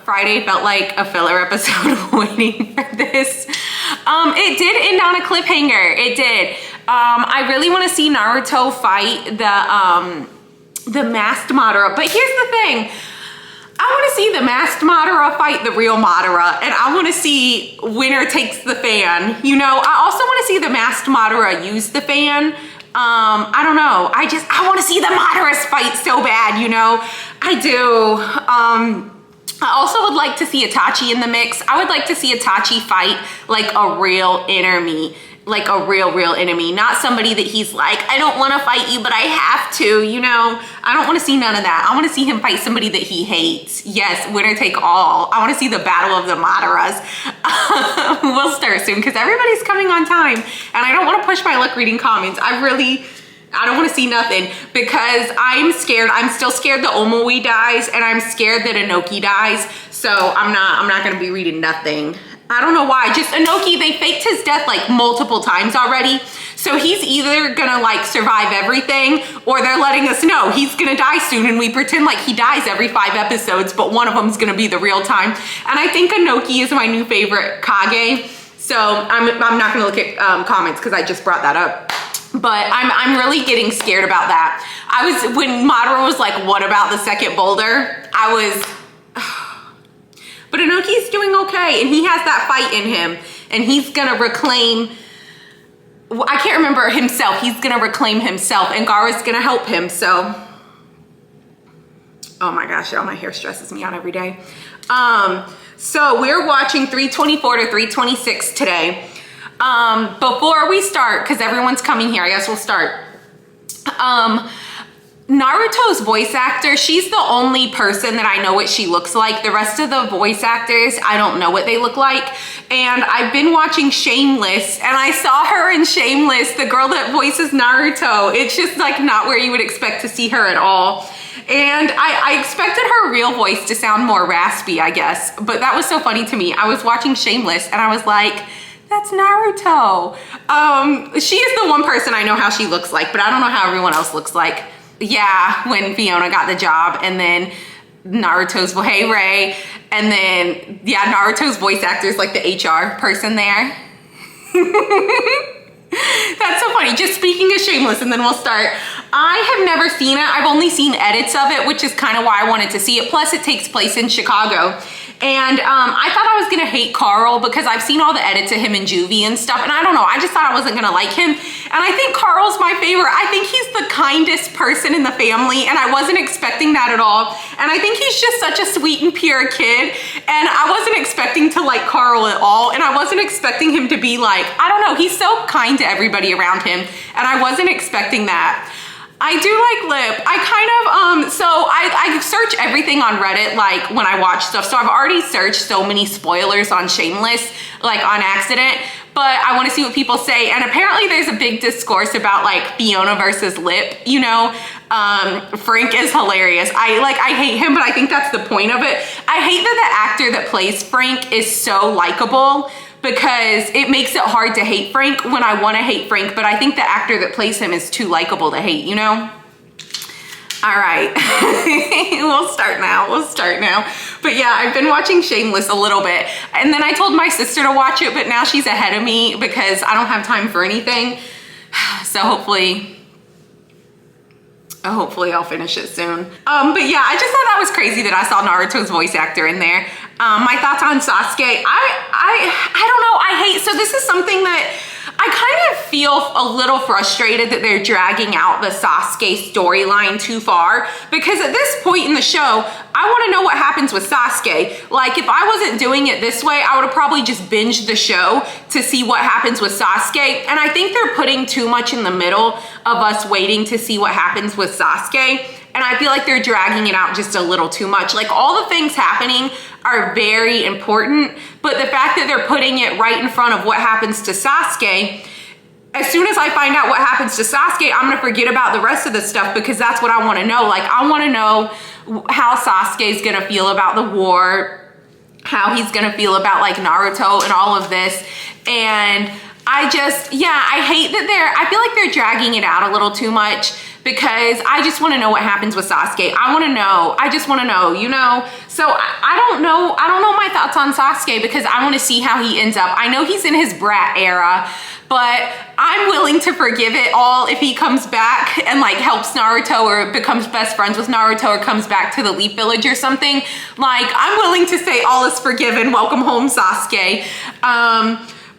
Friday felt like a filler episode waiting for this. It did end on a cliffhanger. It did. I really want to see Naruto fight the masked Madara. But here's the thing. I want to see the masked Madara fight the real Madara, and I want to see winner takes the fan. You know, I also want to see the masked Madara use the fan. I don't know. I want to see the Madaras fight so bad, you know? I do. I also would like to see Itachi in the mix. I would like to see Itachi fight like a real enemy. Like a real enemy, not somebody that he's like, I don't want to fight you, but I have to, you know? I don't want to see none of that. I want to see him fight somebody that he hates. Yes, winner take all. I want to see the battle of the Madaras. We'll start soon because everybody's coming on time. And I don't want to push my luck reading comments. I don't want to see nothing because I'm scared. I'm still scared that Omoi dies, and I'm scared that Inoki dies. So I'm not going to be reading nothing. I don't know why. Just Inoki, they faked his death like multiple times already. So he's either gonna like survive everything, or they're letting us know he's gonna die soon, and we pretend like he dies every 5 episodes, but one of them's gonna be the real time. And I think Inoki is my new favorite Kage. So I'm not gonna look at comments because I just brought that up. But I'm really getting scared about that. When Madara was like, what about the second boulder? But Inoki's doing okay, and he has that fight in him, and he's gonna reclaim, I can't remember himself, he's gonna reclaim himself, and Gaara's gonna help him, so. Oh my gosh, y'all, my hair stresses me out every day. So we're watching 324 to 326 today. Before we start, because everyone's coming here, I guess we'll start. Naruto's voice actor, she's the only person that I know what she looks like. The rest of the voice actors, I don't know what they look like. And I've been watching Shameless, and I saw her in Shameless, the girl that voices Naruto. It's just like not where you would expect to see her at all. And I expected her real voice to sound more raspy, I guess. But that was so funny to me. I was watching Shameless, and I was like, that's Naruto. She is the one person I know how she looks like, but I don't know how everyone else looks like. Yeah, when Fiona got the job, and then Naruto's, hey Ray, and then yeah, Naruto's voice actor is like the HR person there. That's so funny. Just speaking of Shameless, and then we'll start. I have never seen it. I've only seen edits of it, which is kind of why I wanted to see it. Plus it takes place in Chicago. And I thought I was gonna hate Carl because I've seen all the edits of him in Juvie and stuff, and I don't know, I just thought I wasn't gonna like him. And I think Carl's my favorite. I think he's the kindest person in the family, and I wasn't expecting that at all. And I think he's just such a sweet and pure kid, and I wasn't expecting to like Carl at all, and I wasn't expecting him to be like, I don't know, he's so kind to everybody around him, and I wasn't expecting that. I do like Lip. I kind of, so I search everything on Reddit, like when I watch stuff. So I've already searched so many spoilers on Shameless, like on accident, but I want to see what people say. And apparently there's a big discourse about like Fiona versus Lip, you know. Frank is hilarious. I hate him, but I think that's the point of it. I hate that the actor that plays Frank is so likable, because it makes it hard to hate Frank when I want to hate Frank, but I think the actor that plays him is too likable to hate, you know? All right, we'll start now. But yeah, I've been watching Shameless a little bit, and then I told my sister to watch it, but now she's ahead of me because I don't have time for anything. So hopefully I'll finish it soon. But yeah, I just thought that was crazy that I saw Naruto's voice actor in there. My thoughts on Sasuke, I don't know, so this is something that I kind of feel a little frustrated that they're dragging out the Sasuke storyline too far, because at this point in the show, I want to know what happens with Sasuke. Like, if I wasn't doing it this way, I would have probably just binged the show to see what happens with Sasuke. And I think they're putting too much in the middle of us waiting to see what happens with Sasuke. And I feel like they're dragging it out just a little too much. Like, all the things happening are very important, but the fact that they're putting it right in front of what happens to Sasuke, as soon as I find out what happens to Sasuke, I'm gonna forget about the rest of the stuff, because that's what I wanna know. Like, I wanna know how Sasuke's gonna feel about the war, how he's gonna feel about like Naruto and all of this. And I hate that I feel like they're dragging it out a little too much, because I just want to know what happens with Sasuke. I just want to know, you know? So I don't know my thoughts on Sasuke, because I want to see how he ends up. I know he's in his brat era, but I'm willing to forgive it all if he comes back and like helps Naruto, or becomes best friends with Naruto, or comes back to the Leaf Village or something. Like, I'm willing to say all is forgiven. Welcome home, Sasuke.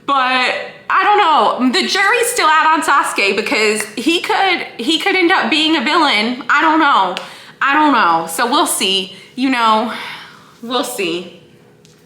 But I don't know. The jury's still out on Sasuke, because he could end up being a villain. I don't know. So we'll see. You know, we'll see.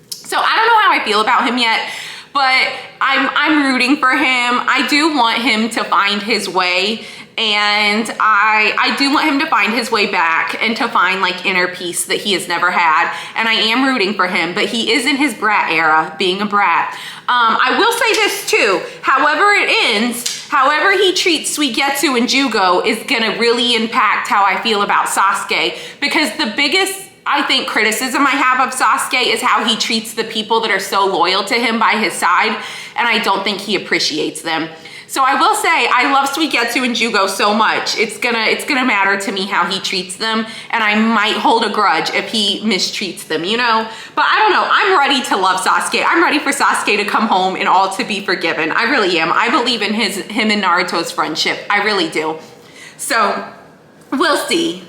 So I don't know how I feel about him yet, but I'm rooting for him. I do want him to find his way, and I do want him to find his way back and to find like inner peace that he has never had. And I am rooting for him, but he is in his brat era, being a brat. I will say this too, however it ends, however he treats Suigetsu and Jugo is gonna really impact how I feel about Sasuke, because the biggest, I think, criticism I have of Sasuke is how he treats the people that are so loyal to him by his side, and I don't think he appreciates them. So I will say, I love Suigetsu and Jugo so much. It's gonna matter to me how he treats them, and I might hold a grudge if he mistreats them, you know? But I don't know, I'm ready to love Sasuke. I'm ready for Sasuke to come home and all to be forgiven. I really am. I believe in him and Naruto's friendship. I really do. So, we'll see.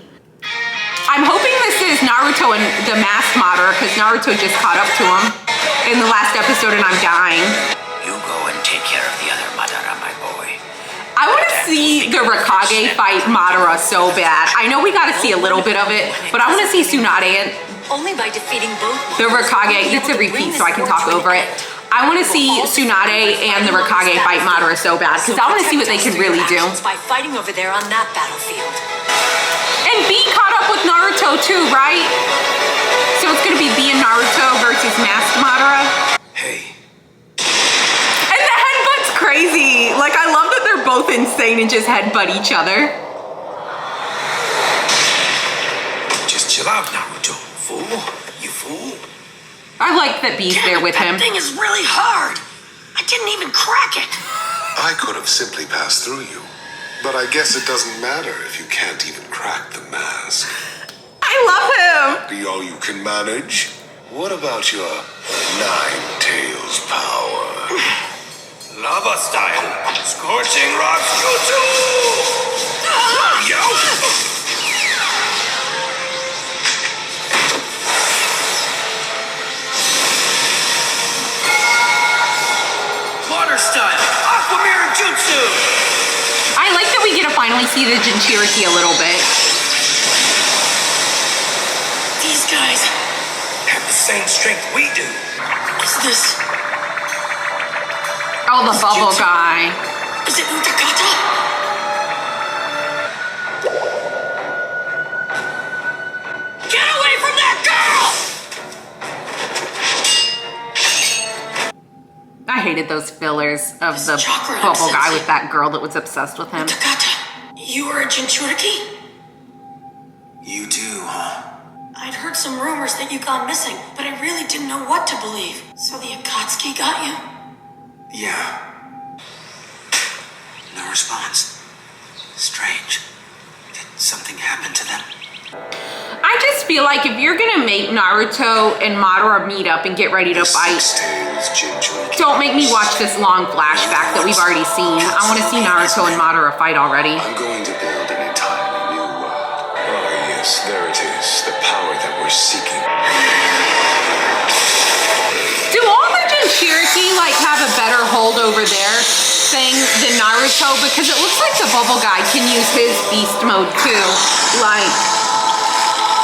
I'm hoping this is Naruto and the masked Madara, because Naruto just caught up to him in the last episode and I'm dying. You go and take care of the other Madara, my boy. I want to see the Raikage fight Madara so bad. I know we got to see a little bit of it, but I want to see Tsunade and only by defeating both the Raikage. It's a repeat, so I can talk over it. I want to see Tsunade and the Raikage fight Madara so bad, because I want to see what they can really do. By fighting over there on that battlefield. And B caught up with Naruto too, right? So it's going to be B and Naruto versus masked Madara. Hey. And the headbutt's crazy. Like, I love that they're both insane and just headbutt each other. Just chill out, Naruto, fool. You fool. I like that B's there with him. That thing is really hard. I didn't even crack it. I could have simply passed through you, but I guess it doesn't matter if you can't even crack the mask. I love him. Be all you can manage? What about your 9 tails power? Lava style. Scorching rocks jutsu! Yo! Water style. Aqua mirror jutsu! I like that we get to finally see the Jinchuriki a little bit. These guys Have the same strength we do. Is this? Oh, the bubble guy. Is it Utakata? Get away from that girl! I hated those fillers of This the chakra bubble guy upsets with that girl that was obsessed with him. Utakata, you were a Jinchuriki? You do, huh? I'd heard some rumors that you gone missing, but I really didn't know what to believe. So the Akatsuki got you? Yeah. No response. Strange. Did something happen to them? I just feel like if you're gonna make Naruto and Madara meet up and get ready to fight, don't make me watch this long flashback that we've already seen. I want to see Naruto and Madara fight already. I'm going to build an entirely new world. Oh yes, there it is, the power that we're seeking. Do all the Jinchuriki like have a better hold over their thing than Naruto? Because it looks like the bubble guy can use his beast mode too. Like,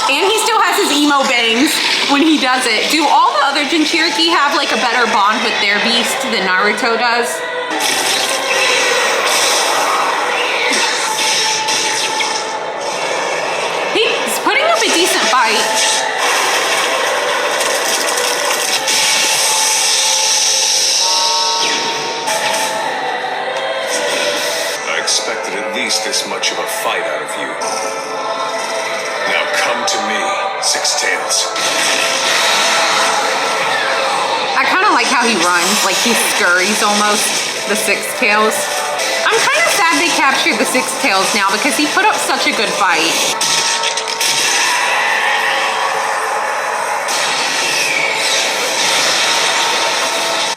and he still has his emo bangs when he does it. Do all the other Jinchuriki have like a better bond with their beast than Naruto does? He's putting up a decent fight. I expected at least this much of a fight out of you. Now come to me, Six Tails. I kind of like how he runs, like he scurries almost. The Six Tails. I'm kind of sad they captured the Six Tails now because he put up such a good fight.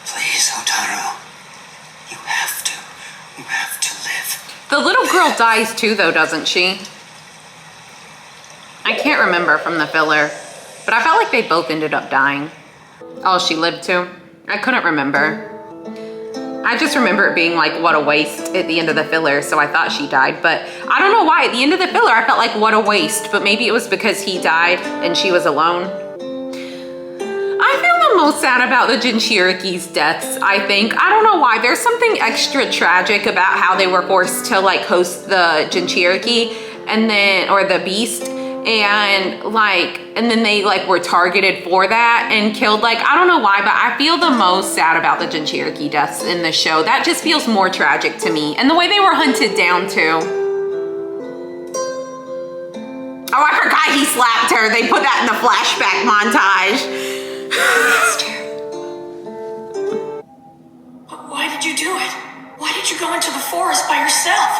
Please, Hotaru. You have to live. The little girl dies too though, doesn't she? I can't remember from the filler, but I felt like they both ended up dying. Oh, she lived too? I couldn't remember. I just remember it being like, what a waste at the end of the filler, so I thought she died, but I don't know why. At the end of the filler, I felt like, what a waste, but maybe it was because he died and she was alone. I feel the most sad about the Jinchuriki's deaths, I think. I don't know why. There's something extra tragic about how they were forced to like host the Jinchuriki and then, or the beast, and then they like were targeted for that and killed. Like, I don't know why, but I feel the most sad about the Jinchuriki deaths in the show. That just feels more tragic to me. And the way they were hunted down too. Oh, I forgot he slapped her. They put that in the flashback montage. Why did you do it? Why did you go into the forest by yourself?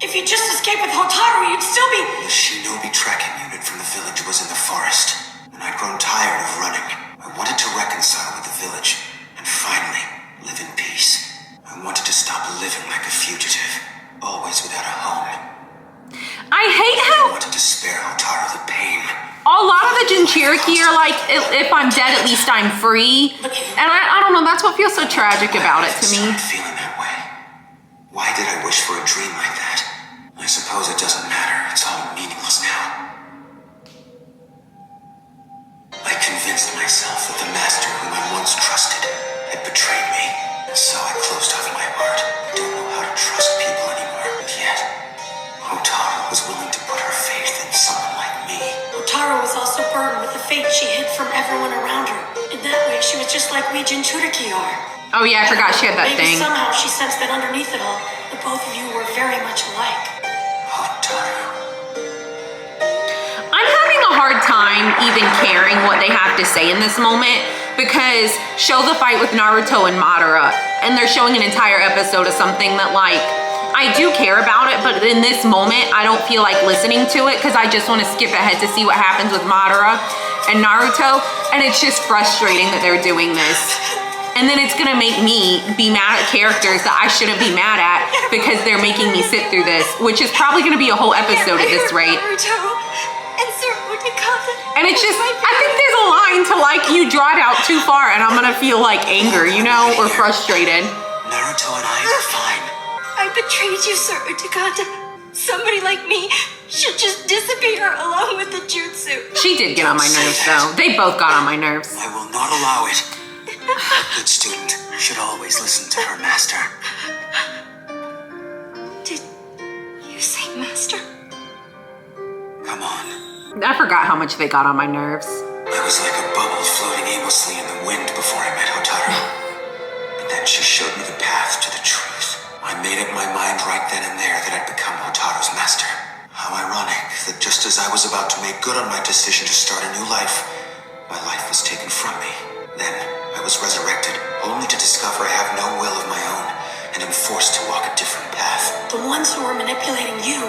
If you just escaped with Hotaru, you'd still be... The shinobi tracking unit from the village was in the forest, and I'd grown tired of running. I wanted to reconcile with the village, and finally live in peace. I wanted to stop living like a fugitive, always without a home. I hate how... I wanted to spare Hotaru the pain. A lot of the Jinchuriki are like, if I'm dead, at least I'm free. And I don't know, that's what feels so tragic about it to me. Why did I start feeling that way? Why did I wish for a dream like that? I suppose it doesn't matter. It's all meaningless now. I convinced myself that the master whom I once trusted had betrayed me. So I closed off my heart. I don't know how to trust people anymore. And yet, Hotaru was willing to put her faith in someone like me. Hotaru was also burdened with the fate she hid from everyone around her. In that way, she was just like we Jinchuriki are. Oh yeah, I forgot she had that Maybe thing. somehow she sensed that underneath it all, the both of you were very much alike. Hotaru. I'm having a hard time even caring what they have to say in this moment because show the fight with Naruto and Madara and they're showing an entire episode of something that like, I do care about it, but in this moment, I don't feel like listening to it because I just want to skip ahead to see what happens with Madara and Naruto, and it's just frustrating that they're doing this. And then it's gonna make me be mad at characters that I shouldn't be mad at because they're making me sit through this, which is probably gonna be a whole episode at this rate. And it's just, I think there's a line to like, you draw it out too far and I'm gonna feel like anger, you know, or frustrated. Naruto and I are fine. I betrayed you, Sir Utakata. Somebody like me should just disappear along with the jutsu. She did get on my nerves though. They both got on my nerves. I will not allow it. A good student should always listen to her master. Did you say master? Come on. I forgot how much they got on my nerves. I was like a bubble floating aimlessly in the wind before I met Hotaru. But then she showed me the path to the truth. I made up my mind right then and there that I'd become Hotaru's master. How ironic that just as I was about to make good on my decision to start a new life, my life was taken from me. Then I was resurrected, only to discover I have no will of my own, and am forced to walk a different path. The ones who are manipulating you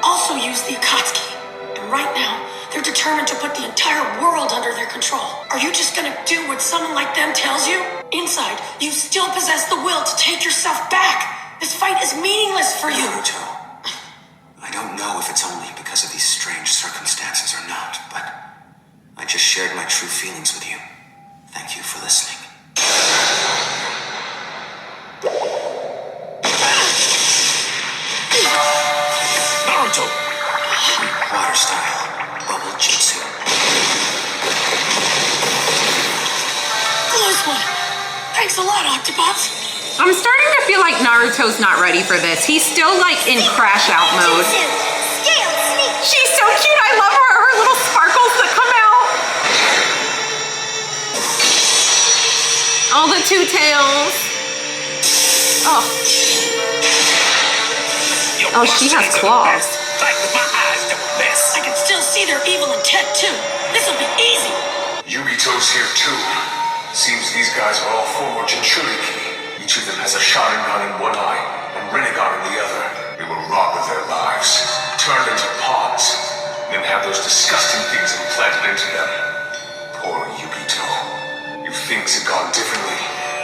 also use the Akatsuki. And right now, they're determined to put the entire world under their control. Are you just gonna do what someone like them tells you? Inside, you still possess the will to take yourself back. This fight is meaningless for you. Naruto, I don't know if it's only because of these strange circumstances or not, but I just shared my true feelings with you. Thank you for listening. Naruto! Water style, bubble jutsu. Close one. Thanks a lot, Octobots. I'm starting to feel like Naruto's not ready for this. He's still like in crash out mode. She's so cute. I love her. Her little sparkles that come out. All the two tails. Oh. Oh, she has claws. Like with my eyes that were best. I can still see their evil intent too. This'll be easy. Yugito's here too. Seems these guys are all former Jinchuriki. Each of them has a Sharingan in one eye and Rinnegan in the other. We were robbed of their lives, turned into pawns, then have those disgusting things implanted into them. Poor Yukito. If things had gone differently,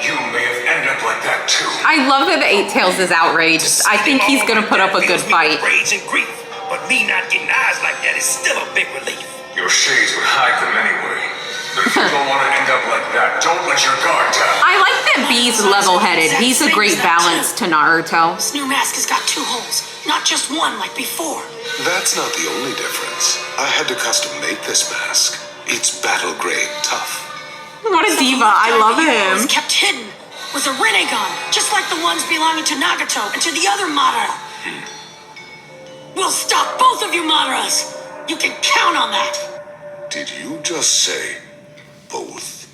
you may have ended up like that too. I love that the Eight Tails is outraged. I think he's gonna put up a good fight. Rage and grief, but me not getting eyes like that is still a big relief. Your shades would hide them anyway. But if you don't want to end up like that, don't let your guard down. I like that B's level-headed. He's a great balance to Naruto. This new mask has got 2 holes, not just one like before. That's not the only difference. I had to custom make this mask. It's battle grade tough. What a diva. I love Was him. kept hidden was a Rinnegan, just like the ones belonging to Nagato and to the other Madara. We'll stop both of you Madaras. You can count on that. Did you just say both?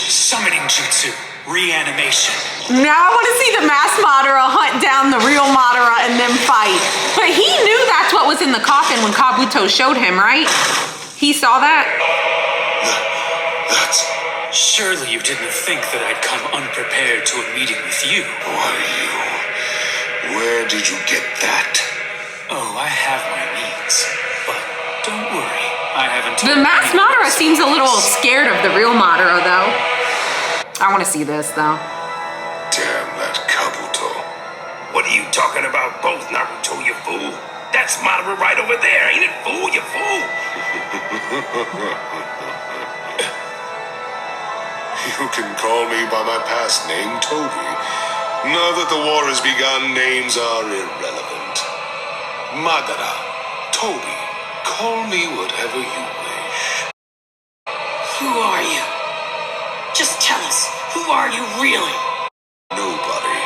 Summoning jutsu, reanimation. Now I want to see the masked Madara hunt down the real Madara and then fight. But he knew that's what was in the coffin when Kabuto showed him, right? He saw that? That's... Surely you didn't think that I'd come unprepared to a meeting with you. Why you? Where did you get that? Oh, I have my needs, but don't worry, I haven't. The masked Madara seems a little scared of the real Madara, though. I want to see this, though. Damn that Kabuto. What are you talking about, both Naruto, you fool? That's Madara right over there, ain't it, fool, you fool? You can call me by my past name, Toby. Now that the war has begun, names are irrelevant. Madara, Toby, call me whatever you wish. Who are you? Just tell us, who are you really? Nobody.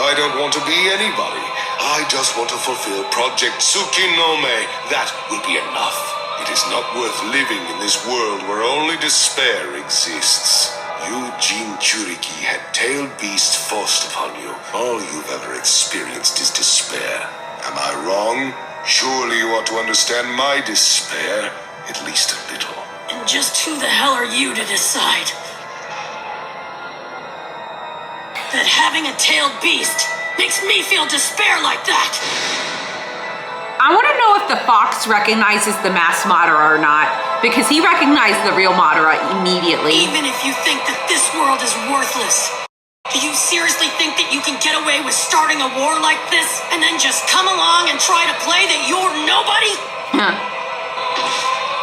I don't want to be anybody. I just want to fulfill Project Tsukinome. That will be enough. It is not worth living in this world where only despair exists. You Jinchuriki had tailed beasts forced upon you. All you've ever experienced is despair. Am I wrong? Surely you ought to understand my despair, at least a little. And just who the hell are you to decide? That having a tailed beast makes me feel despair like that. I want to know if the fox recognizes the masked Madara or not, because he recognized the real Madara immediately. Even if you think that this world is worthless, do you seriously think that you can get away with starting a war like this and then just come along and try to play that you're nobody?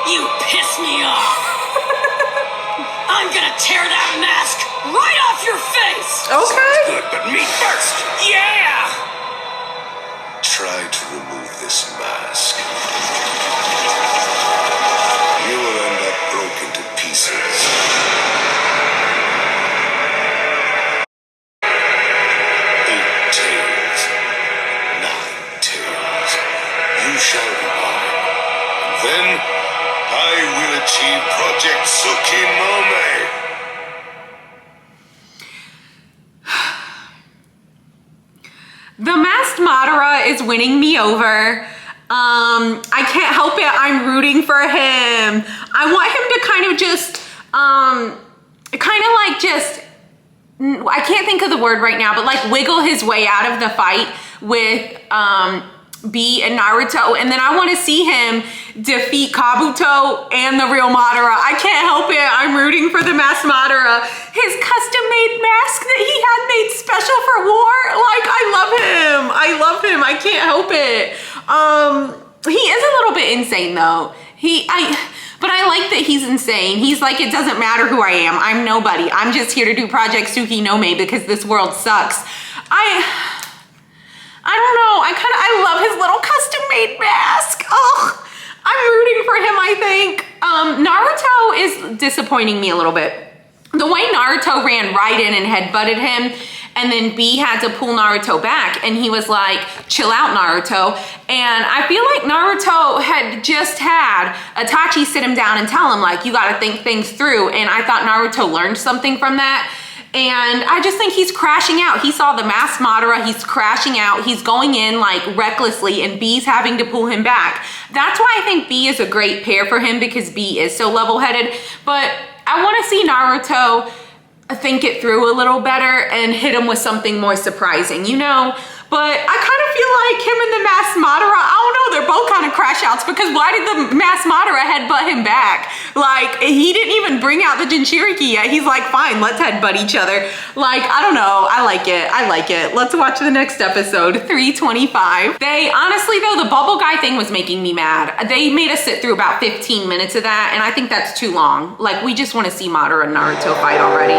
You piss me off. I'm gonna tear that mask right off your face. Okay. Good, but me first. Yeah! Try to remove this mask. You will end up broken to pieces. 8 tails, 9 tails. You shall be mine. And then I will achieve Project Tsukinome. The masked Madara is winning me over. I can't help it. I'm rooting for him. I want him to kind of just, I can't think of the word right now, but like wiggle his way out of the fight with B and Naruto. And then I want to see him defeat Kabuto and the real Madara. I can't help it. I'm rooting for the masked Madara. His custom-made mask that he had made special for war. Like, I love him. I love him. I can't help it. He is a little bit insane though. But I like that he's insane. He's like, it doesn't matter who I am. I'm nobody. I'm just here to do Project Tsukinome because this world sucks. I don't know. I love his little custom-made mask. Oh, I'm rooting for him, I think. Naruto is disappointing me a little bit. The way Naruto ran right in and headbutted him, and then B had to pull Naruto back, and he was like, chill out, Naruto. And I feel like Naruto had just had Itachi sit him down and tell him, like, you gotta think things through. And I thought Naruto learned something from that. And I just think he's crashing out. He saw the masked Madara, he's crashing out. He's going in like recklessly and B's having to pull him back. That's why I think B is a great pair for him, because B is so level-headed. But I want to see Naruto think it through a little better and hit him with something more surprising, you know? But I kind of feel like him and the Masked Madara, I don't know, they're both kind of crash outs, because why did the Masked Madara headbutt him back? Like, he didn't even bring out the Jinchuriki yet. He's like, fine, let's headbutt each other. Like, I don't know, I like it, I like it. Let's watch the next episode, 325. They, honestly though, the bubble guy thing was making me mad. They made us sit through about 15 minutes of that, and I think that's too long. Like, we just want to see Madara and Naruto fight already.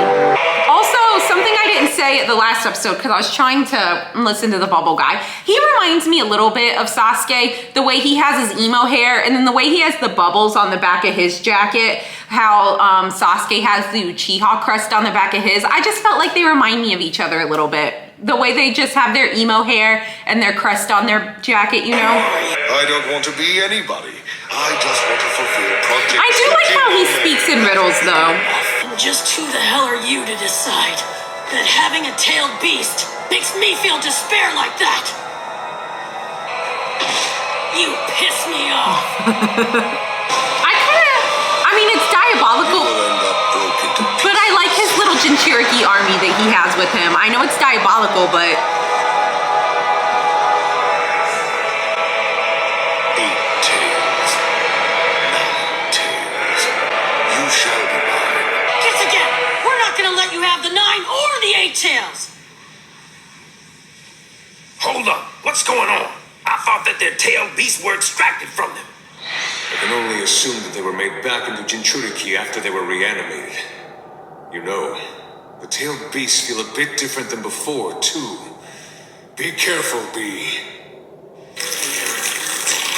Also, something I didn't say at the last episode, because I was trying to listen to the bubble guy. He reminds me a little bit of Sasuke, the way he has his emo hair, and then the way he has the bubbles on the back of his jacket, how Sasuke has the Uchiha crest on the back of his. I just felt like they remind me of each other a little bit. The way they just have their emo hair and their crest on their jacket, you know? I don't want to be anybody. I just want to fulfill project. I do like how he speaks in riddles, though. And just who the hell are you to decide that having a tailed beast makes me feel despair like that? You piss me off. I mean, it's diabolical, You'll end up broken to but I like his little Jinchuriki army that he has with him. I know it's diabolical, but 8 tails, 9 tails. You shall be mine. Guess again, we're not gonna let you have the 9 or the 8 tails. Hold on, what's going on? I thought that their tailed beasts were extracted from them. I can only assume that they were made back into Jinchuriki after they were reanimated. You know, the tailed beasts feel a bit different than before, too. Be careful, B.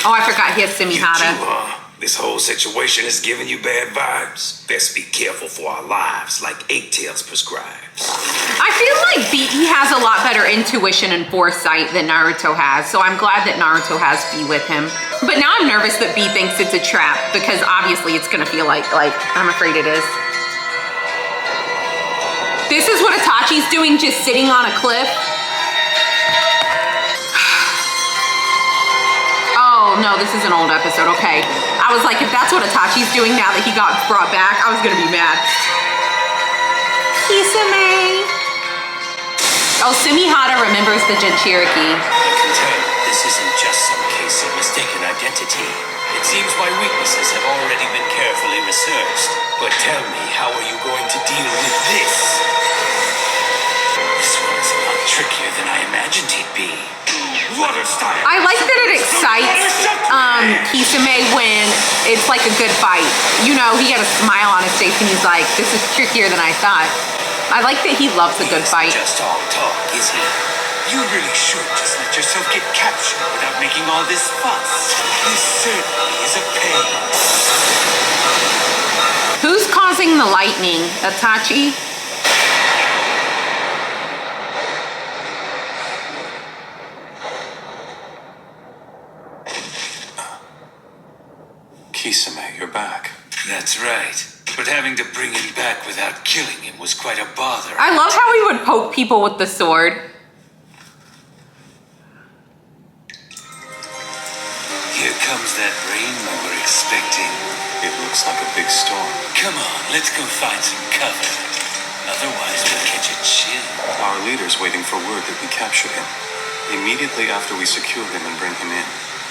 oh, I forgot he has Suigetsu. This whole situation is giving you bad vibes. Best be careful for our lives, like 8 Tails prescribes. I feel like he has a lot better intuition and foresight than Naruto has, so I'm glad that Naruto has B with him. But now I'm nervous that B thinks it's a trap, because obviously it's gonna feel like I'm afraid it is. This is what Itachi's doing, just sitting on a cliff. Oh no, this is an old episode, okay. I was like, if that's what Itachi's doing now that he got brought back, I was gonna be mad. Kisame. Oh, Sumihara remembers the Jinchuriki. I can tell this isn't just some case of mistaken identity. It seems my weaknesses have already been carefully researched. But tell me, how are you going to deal with this? This one is a lot trickier than I imagined he'd be. Water style. I like that it excites Kisame when it's like a good fight. You know, he got a smile on his face and he's like, this is trickier than I thought. I like that he loves a good fight. Just all talk, is he? You really should just let yourself get captured without making all this fuss. This certainly is a pain. Who's causing the lightning? Itachi? Kisame, you're back. That's right. But having to bring him back without killing him was quite a bother. I love how he would poke people with the sword. Here comes that rain we were expecting. It looks like a big storm. Come on, let's go find some cover. Otherwise, we'll catch a chill. Our leader's waiting for word that we capture him. Immediately after we secure him and bring him in,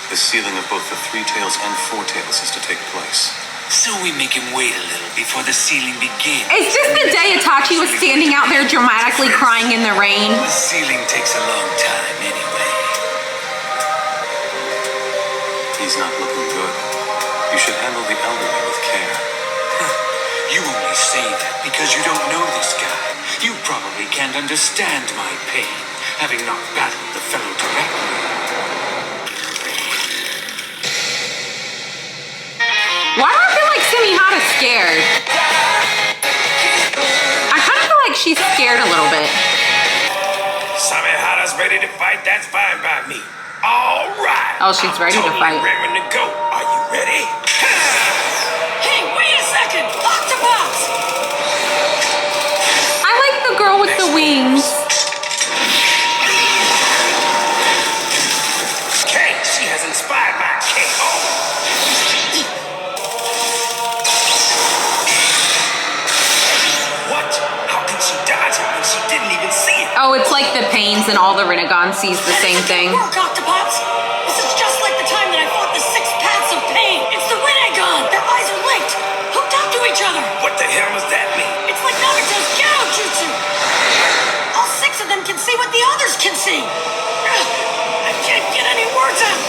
the sealing of both the 3 Tails and 4 Tails is to take place. So we make him wait a little before the sealing begins. Is this the day Itachi was standing out there dramatically crying in the rain? The sealing takes a long time anyway. He's not looking good. You should handle the elderly with care. You only say that because you don't know this guy. You probably can't understand my pain, having not battled the fellow directly. Why do I feel like Sumihara's scared? I kind of feel like she's scared a little bit. Sumihara's ready to fight, that's fine by me. All right. Oh, she's ready to fight. Raring to go. Are you ready? Hey, wait a second! Octopus! I like the girl with the wings. Okay, she has inspired my KO. What? How can take the pains and all the Rinnegan sees the same thing. Work, Octopops! This is just like the time that I fought the 6 paths of pain! It's the Rinnegan! Their eyes are linked! Hooked up to each other! What the hell does that mean? It's like Naruto's Ghetto Jutsu! All 6 of them can see what the others can see! I can't get any words out!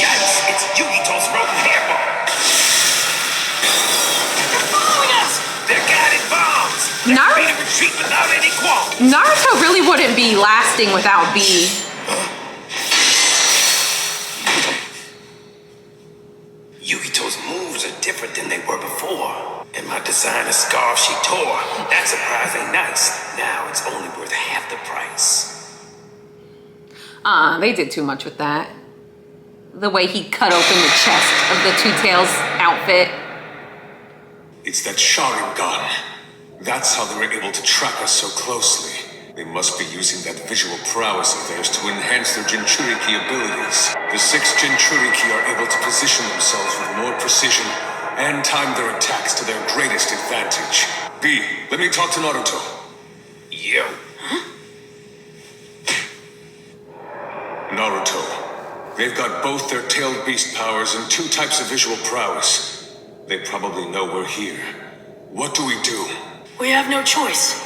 Yikes! It's Yugito's rodent hairball! They're following us! They're guided bombs! Naruto- Ready to retreat without any qualms! Naruto really wouldn't be lasting without B. Yugito's moves are different than they were before. And my designer scarf she tore, that surprisingly nice. Now it's only worth half the price. They did too much with that. The way he cut open the chest of the Two Tails outfit. It's that Sharingan. That's how they were able to track us so closely. They must be using that visual prowess of theirs to enhance their Jinchuriki abilities. The 6 Jinchuriki are able to position themselves with more precision and time their attacks to their greatest advantage. B, let me talk to Naruto. Yo. Naruto, they've got both their tailed beast powers and 2 types of visual prowess. They probably know we're here. What do we do? We have no choice.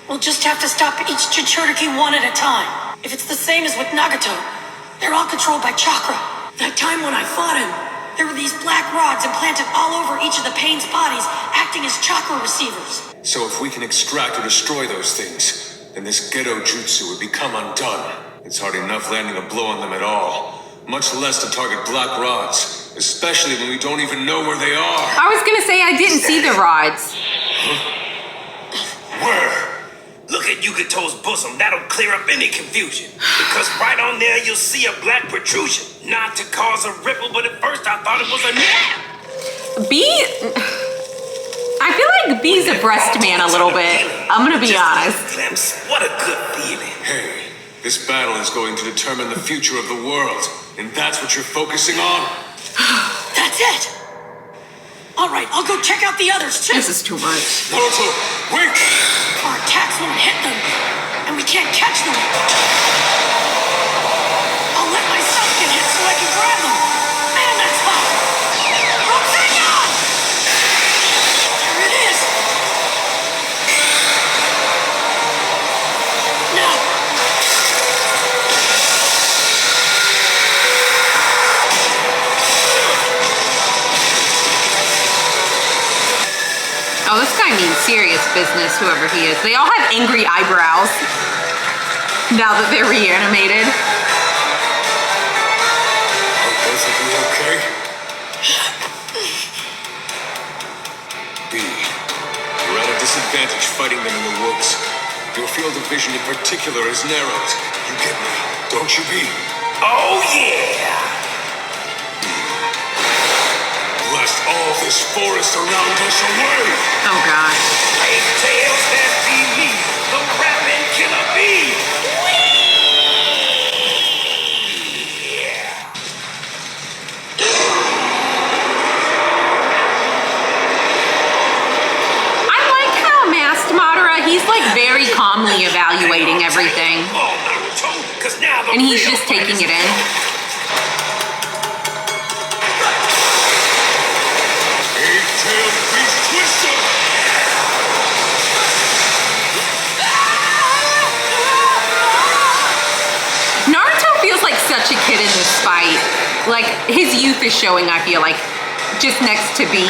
We'll just have to stop each Jinchuriki one at a time. If it's the same as with Nagato, they're all controlled by chakra. That time when I fought him, there were these black rods implanted all over each of the Pain's bodies, acting as chakra receivers. So if we can extract or destroy those things, then this Ghetto Jutsu would become undone. It's hard enough landing a blow on them at all, much less to target black rods, especially when we don't even know where they are. I was gonna say I didn't see the rods. Where? Look at Yugito's bosom. That'll clear up any confusion. Because right on there you'll see a black protrusion. Not to cause a ripple, but at first I thought it was a nap. B... I feel like B's a breast man a little bit. I'm gonna be honest. Glimpse. What a good feeling. Hey, this battle is going to determine the future of the world, and that's what you're focusing on? That's it! Alright, I'll go check out the others too! This is too much. Naruto, wait! Our attacks won't hit them, and we can't catch them. I'll let myself get hit so I can grab them. Man, that's hot! Rasengan! There it is! Now! Oh, this guy means serious business, whoever he is. They all have angry eyebrows now that they're reanimated. Are both of you okay? B, you're at a disadvantage fighting them in the woods. Your field of vision in particular is narrowed. You get me, don't you, B? Oh yeah! Blast all this forest around us away! Oh god. Eight tails that be me, the rapping killer bee! Yeah! I like how masked Madara, he's like very calmly evaluating everything. Oh, Naruto, 'cause now the And he's real just fight taking is it in. Eight-tailed beast twister! Naruto feels like such a kid in this fight. Like, his youth is showing, I feel like, just next to B.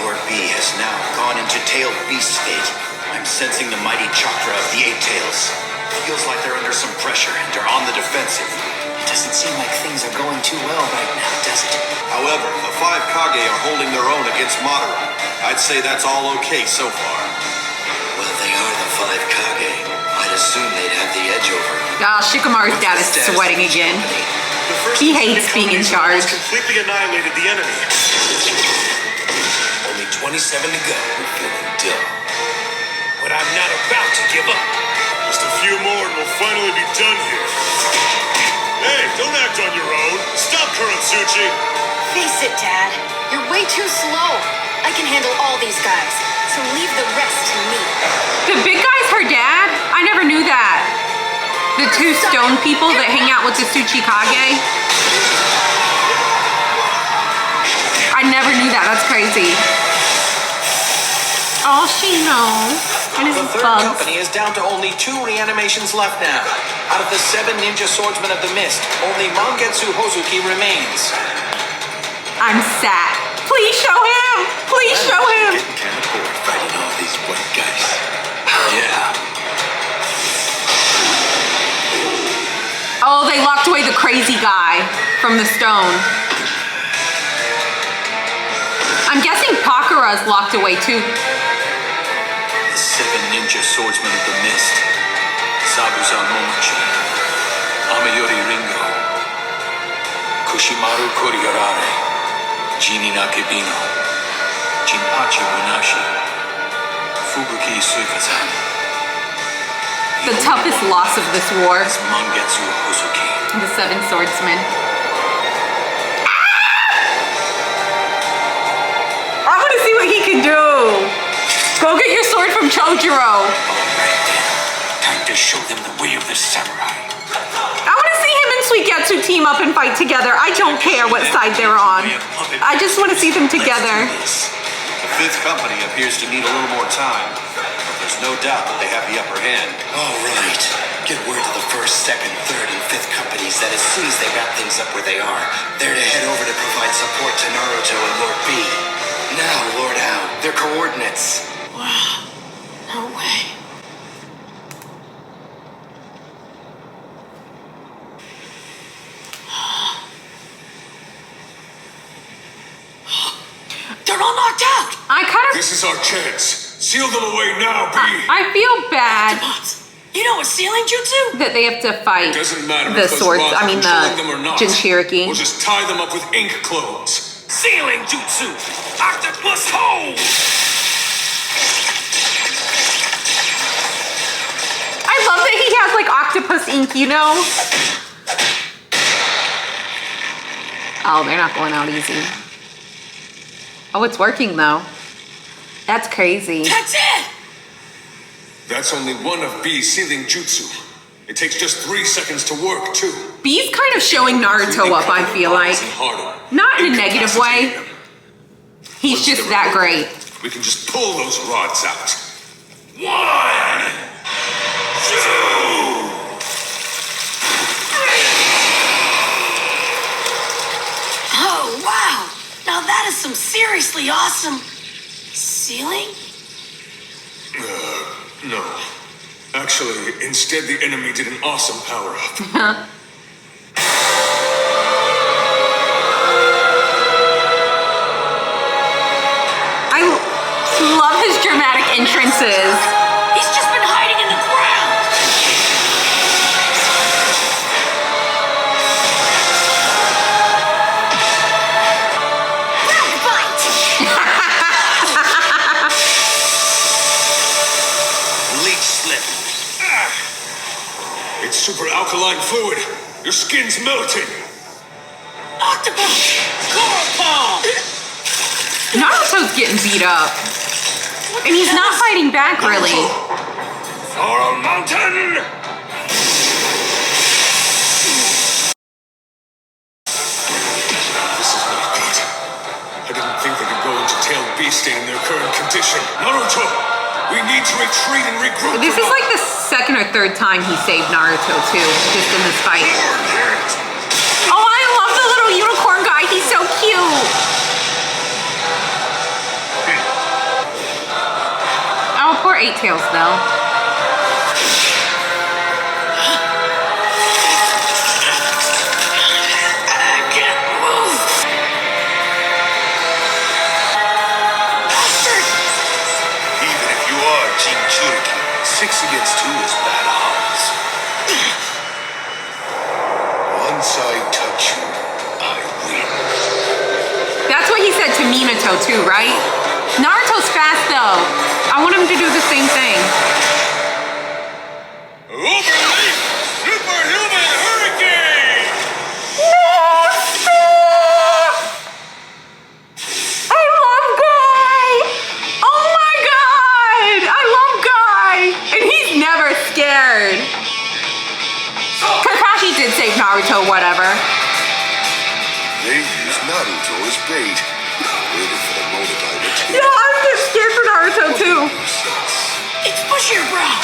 Lord B has now gone into tailed beast state. I'm sensing the mighty chakra of the 8 tails. Feels like they're under some pressure and are on the defensive. It doesn't seem like things are going too well right now, does it? However, the 5 Kage are holding their own against Madara. I'd say that's all okay so far. Well, they are the 5 Kage. I'd assume they'd have the edge over. Shikamaru's dad is sweating again. He hates being in charge. Completely annihilated the enemy. Only 27 to go. We're feeling dumb. But I'm not about to give up. Just a few more and we'll finally be done here. Hey, don't act on your own. Stop, Kurotsuchi. Face it, Dad. You're way too slow. I can handle all these guys. So leave the rest to me. The big guy's her dad? I never knew that. The two stone people that hang out with the Tsuchikage? I never knew that. That's crazy. Oh, she knows. And The it's third bugs. company is down to only 2 reanimations left now. Out of the 7 ninja swordsmen of the mist, only Mangetsu Hozuki remains. I'm sad. Please show him. Please show him. Getting kind of bored fighting all these white guys. Yeah. Oh, they locked away the crazy guy from the stone. I'm guessing Pakura's locked away too. The 7 ninja swordsmen of the mist. Sabuza Momochi. Amayori Ringo. Kushimaru Koriarare. Jini Nakebino. Jinpachi Munashi. Fubuki Suikazan. The toughest loss of this war. Is Mangetsu Hozuki. The 7 swordsmen. I want to see what he can do. Go get your sword from Chojuro. Alright then. Time to show them the way of the samurai. I want to see him and Suigetsu team up and fight together. I don't care what side they're on. I just want to see them together. The 5th company appears to need a little more time, but there's no doubt that they have the upper hand. All right. Get word to the 1st, 2nd, 3rd, and 5th companies that as soon as they wrap things up where they are, they're to head over to provide support to Naruto and Lord B. Now, Lord Ao, their coordinates. Wow. No way. They're all knocked out! I kind of, This is our chance. Seal them away now, B. I feel bad You know a sealing jutsu? that they have to fight Doesn't matter the if those swords. rods I mean controlling them or the not. Jinchuriki. We'll just tie them up with ink clothes. Sealing jutsu! Octopus hole! I love that he has like octopus ink, you know? Oh, they're not going out easy. Oh, it's working though. That's crazy. That's it! That's only one of B's sealing jutsu. It takes just 3 seconds to work, too. B's kind of showing Naruto up, I feel like. Not in a negative way. He's just that great. We can just pull those rods out. 1, 2. Oh, wow! Now that is some seriously awesome... sealing? No. Actually, instead the enemy did an awesome power-up. I love his dramatic entrances. He's just been hiding in the ground! Leech slip. It's super alkaline fluid. Your skin's melting. Octopus! Coral palm! Naruto's getting beat up. And he's not fighting back, really. Coral mountain! This is not good. I didn't think they could go into tailed beast state in their current condition. Naruto, we need to retreat and regroup. This is like the 2nd or 3rd time he saved Naruto, too, just in this fight. Oh, I love the little unicorn guy. He's so cute. Oh, poor Eight Tails, though. I can't move! Bastard! Even if you are Jinchuriki, 6 against 2 is bad odds. Once I touch you, I win. That's what he said to Minato, too, right? Naruto's fast, though. I want him to do the same thing. Overleaf Superhuman Hurricane! I love Guy! Oh my god! Naruto whatever. They use Naruto as bait. Waiting for the moment I retreat. Yeah, I'm just scared for Naruto too. It's Bushier Brow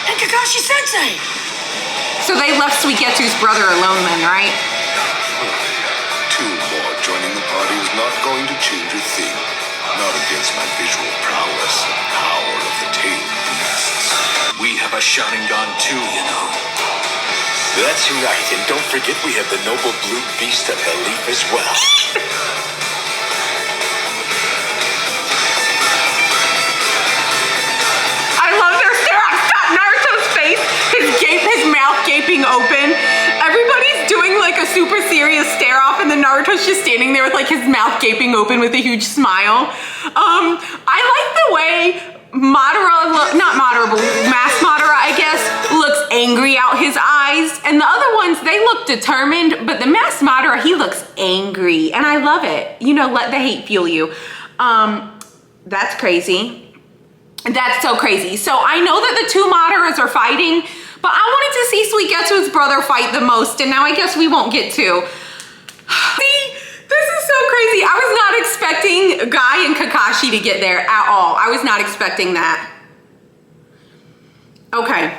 and Kakashi Sensei. So they left Suigetsu's brother alone then, right? Two more joining the party is not going to change a thing. Not against my visual prowess and power of the tailed beasts. We have a Sharingan too, you know. That's right, and don't forget we have the noble blue beast of belief as well. I love their stare-offs. Got Naruto's face, his mouth gaping open. Everybody's doing like a super serious stare-off, and then Naruto's just standing there with like his mouth gaping open with a huge smile. I like the way Masked Madara, I guess, looks angry out his eyes. And the other ones, they look determined, but the Masked Madara, he looks angry. And I love it. You know, let the hate fuel you. That's crazy. That's so crazy. So I know that the two Madaras are fighting, but I wanted to see Suigetsu's brother fight the most, and now I guess we won't get to. See? This is so crazy. I was not expecting Guy and Kakashi to get there at all. I was not expecting that. Okay,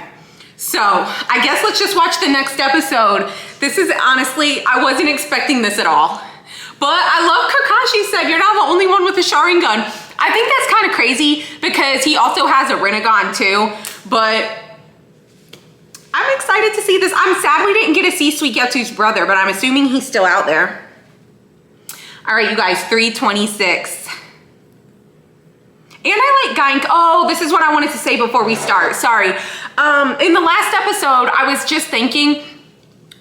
so I guess let's just watch the next episode. This is honestly, I wasn't expecting this at all. But I love Kakashi said, you're not the only one with a Sharingan. I think that's kind of crazy because he also has a Rinnegan too. But I'm excited to see this. I'm sad we didn't get to see Suigetsu's brother, but I'm assuming he's still out there. All right, you guys, 326. And I like Guy. Oh, this is what I wanted to say before we start. Sorry. In the last episode, I was just thinking,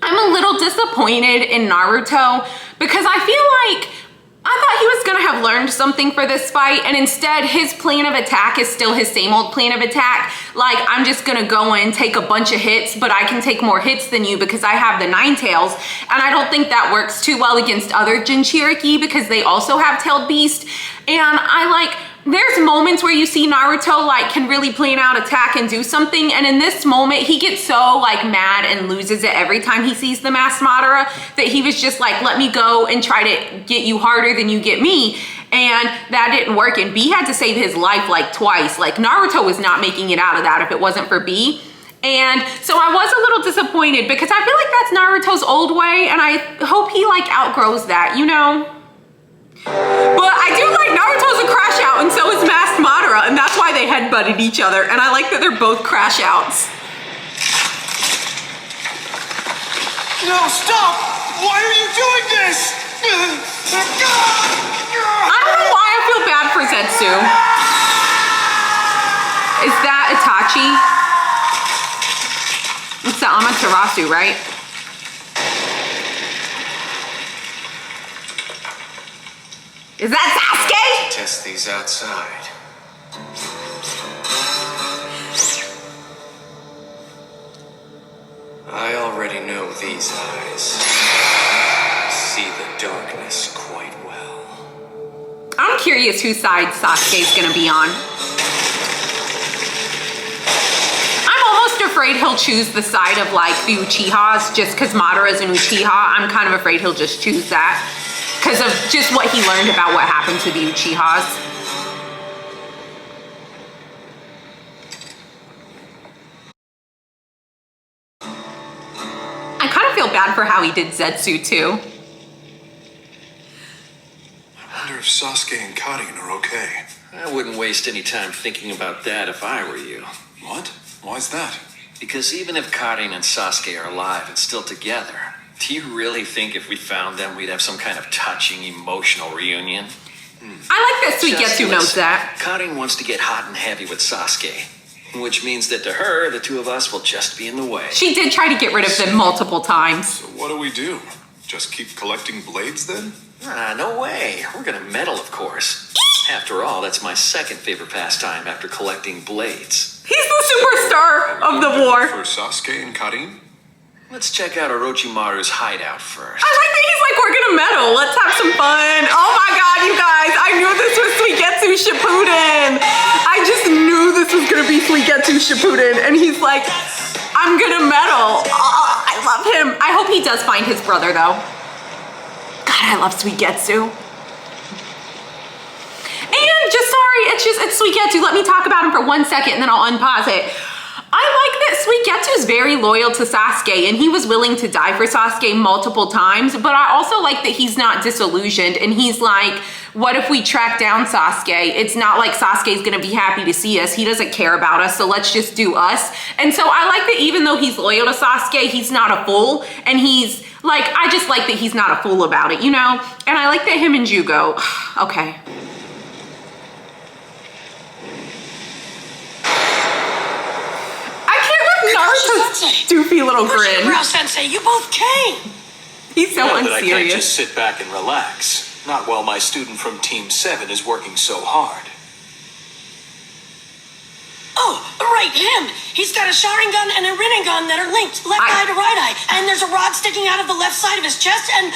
I'm a little disappointed in Naruto because I feel like I thought he was gonna have learned something for this fight, and instead his plan of attack is still his same old plan of attack. Like, I'm just gonna go in, take a bunch of hits, but I can take more hits than you because I have the 9 tails. And I don't think that works too well against other Jinchuriki because they also have tailed beast. And there's moments where you see Naruto can really plan out attack and do something, and in this moment he gets so mad and loses it every time he sees the Masked Madara that he was just like, let me go and try to get you harder than you get me, and that didn't work. And B had to save his life twice. Naruto was not making it out of that if it wasn't for B. And so I was a little disappointed because I feel like that's Naruto's old way, and I hope he outgrows that, you know. But I do like Naruto's a crash out, and so is Masked Madara, and that's why they headbutted each other, and I like that they're both crash outs. No, stop! Why are you doing this? I don't know why I feel bad for Zetsu. Is that Itachi? It's the Amaterasu, right? Is that Sasuke? Test these outside. I already know these eyes. See the darkness quite well. I'm curious whose side Sasuke's gonna be on. I'm almost afraid he'll choose the side of the Uchihas just because Madara's an Uchiha. I'm kind of afraid he'll just choose that because of just what he learned about what happened to the Uchihas. I kind of feel bad for how he did Zetsu too. I wonder if Sasuke and Karin are okay. I wouldn't waste any time thinking about that if I were you. What? Why's that? Because even if Karin and Sasuke are alive and still together, do you really think if we found them we'd have some kind of touching, emotional reunion? I like that Suigetsu knows that. Karin wants to get hot and heavy with Sasuke, which means that to her, the two of us will just be in the way. She did try to get rid of them multiple times. So what do? Just keep collecting blades then? No way. We're gonna meddle, of course. After all, that's my second favorite pastime after collecting blades. He's the superstar of the war. For Sasuke and Karin? Let's check out Orochimaru's hideout first. I like that he's we're gonna meddle. Let's have some fun. Oh my God, you guys. I knew this was Suigetsu Shippuden. I just knew this was gonna be Suigetsu Shippuden. And he's like, I'm gonna meddle. I love him. I hope he does find his brother, though. God, I love Suigetsu. And it's Suigetsu. Let me talk about him for 1 second and then I'll unpause it. I like that Suigetsu is very loyal to Sasuke and he was willing to die for Sasuke multiple times, but I also like that he's not disillusioned and he's like, what if we track down Sasuke? It's not like Sasuke's gonna be happy to see us. He doesn't care about us, so let's just do us. And so I like that even though he's loyal to Sasuke, he's not a fool, and he's like, I just like that he's not a fool about it, you know? And I like that him and Jugo, okay. Naruto's doofy little grin. Brow Sensei, you both came. He's so That I can't unserious. just sit back and relax. Not while my student from Team 7 is working so hard. Oh, right, him. He's got a Sharingan and a Rinnegan that are linked, left eye to right eye. And there's a rod sticking out of the left side of his chest and,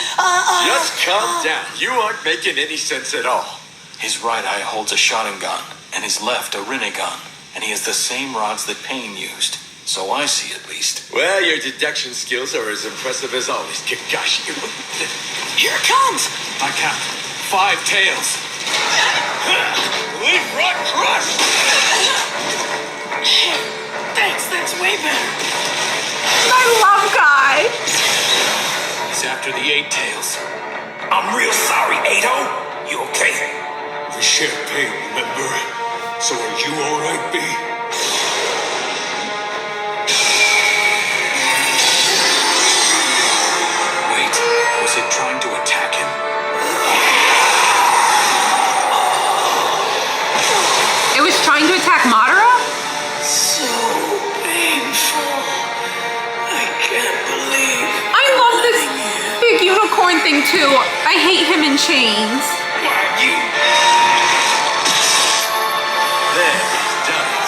Just calm down. You aren't making any sense at all. His right eye holds a Sharingan, and his left a Rinnegan. And he has the same rods that Pain used. So I see, at least. Well, your deduction skills are as impressive as always, Kakashi. Here it comes. I count 5 tails. Leaf Rock Crush! Hey, thanks, that's way better. I love Guy. He's after the 8 tails. I'm real sorry, Ado. You okay? We share pain, remember? So are you alright, B? Was it trying to attack him? It was trying to attack Madara? So painful. I can't believe. I love this big unicorn thing too. I hate him in chains. There, he's done it.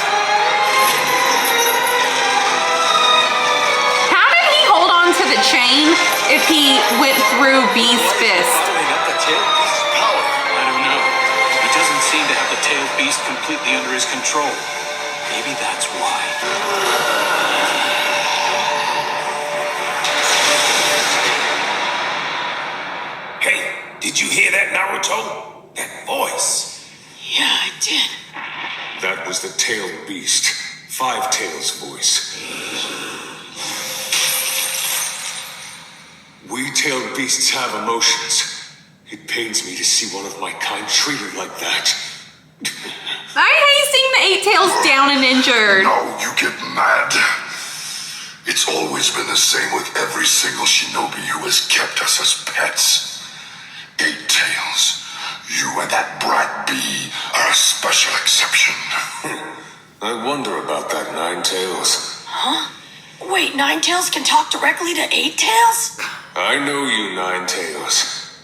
How did he hold on to the chain if he went through B's fist? Following up the tail beast's power. I don't know. He doesn't seem to have the tail beast completely under his control. Maybe that's why. Hey, did you hear that, Naruto? That voice. Yeah, I did. That was the tailed beast. 5 Tails voice. We tailed beasts have emotions. It pains me to see one of my kind treated like that. I hate seeing the 8 Tails down and injured. Now you get mad. It's always been the same with every single shinobi who has kept us as pets. 8 Tails, you and that brat B are a special exception. I wonder about that 9 Tails. Huh? Wait, 9 Tails can talk directly to 8 Tails? I know you, 9 Tails.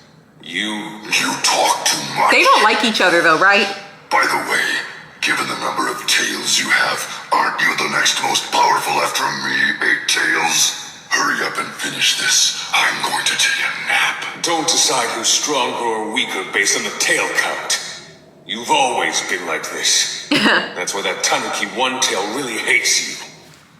You talk too much. They don't like each other though, right? By the way, given the number of tails you have, aren't you the next most powerful after me, 8 Tails? Hurry up and finish this. I'm going to take a nap. don't decide who's stronger or weaker based on the tail count. You've always been like this. That's why that Tanuki One-Tail really hates you.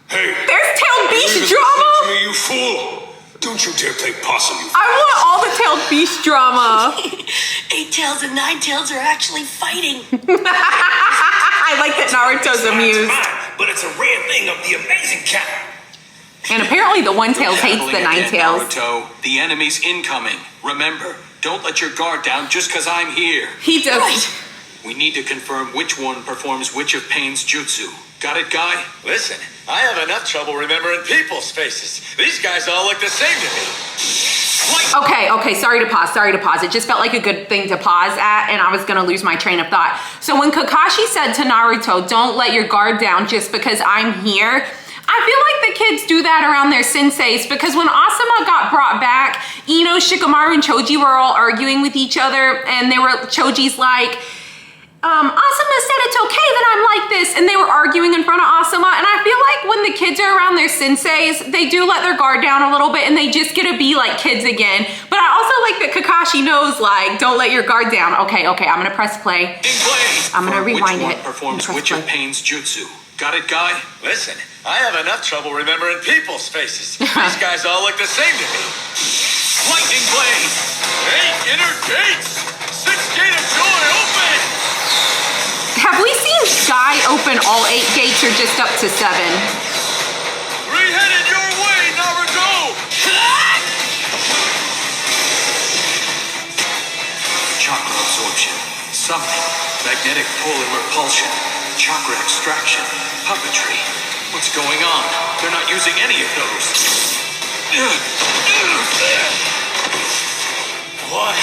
Hey! There's tailed beast Listen drama! to me, you fool! Don't you dare play possum, you I want all the tailed beast drama. 8 Tails and 9 Tails are actually fighting. I like that Naruto's amused. But it's a rare thing of the amazing kind. And apparently the One-Tails hates the 9 Tails. Naruto, the enemy's incoming. Remember, don't let your guard down just because I'm here. He does. Right. We need to confirm which one performs which of Pain's jutsu. Got it, Guy? Listen, I have enough trouble remembering people's faces. These guys all look the same to me. Okay, sorry to pause. It just felt like a good thing to pause at, and I was gonna lose my train of thought. So when Kakashi said to Naruto, don't let your guard down just because I'm here, I feel like the kids do that around their senseis, because when Asuma got brought back, Ino, Shikamaru, and Choji were all arguing with each other, and Choji's like, Asuma said it's okay that I'm like this, and they were arguing in front of Asuma, and I feel like when the kids are around their senseis, they do let their guard down a little bit, and they just get to be like kids again. But I also like that Kakashi knows, like, don't let your guard down. Okay, I'm gonna press play. I'm gonna rewind which it. One performs which of Pain's jutsu. Got it, Guy? Listen, I have enough trouble remembering people's faces. These guys all look the same to me. Lightning Blade! 8 inner gates! 6 gate of joy open! Have we seen Guy open all 8 gates or just up to 7? 3 headed your way, Naruto! Chakra absorption, summoning, magnetic pull and repulsion, chakra extraction, puppetry. What's going on? They're not using any of those. Why?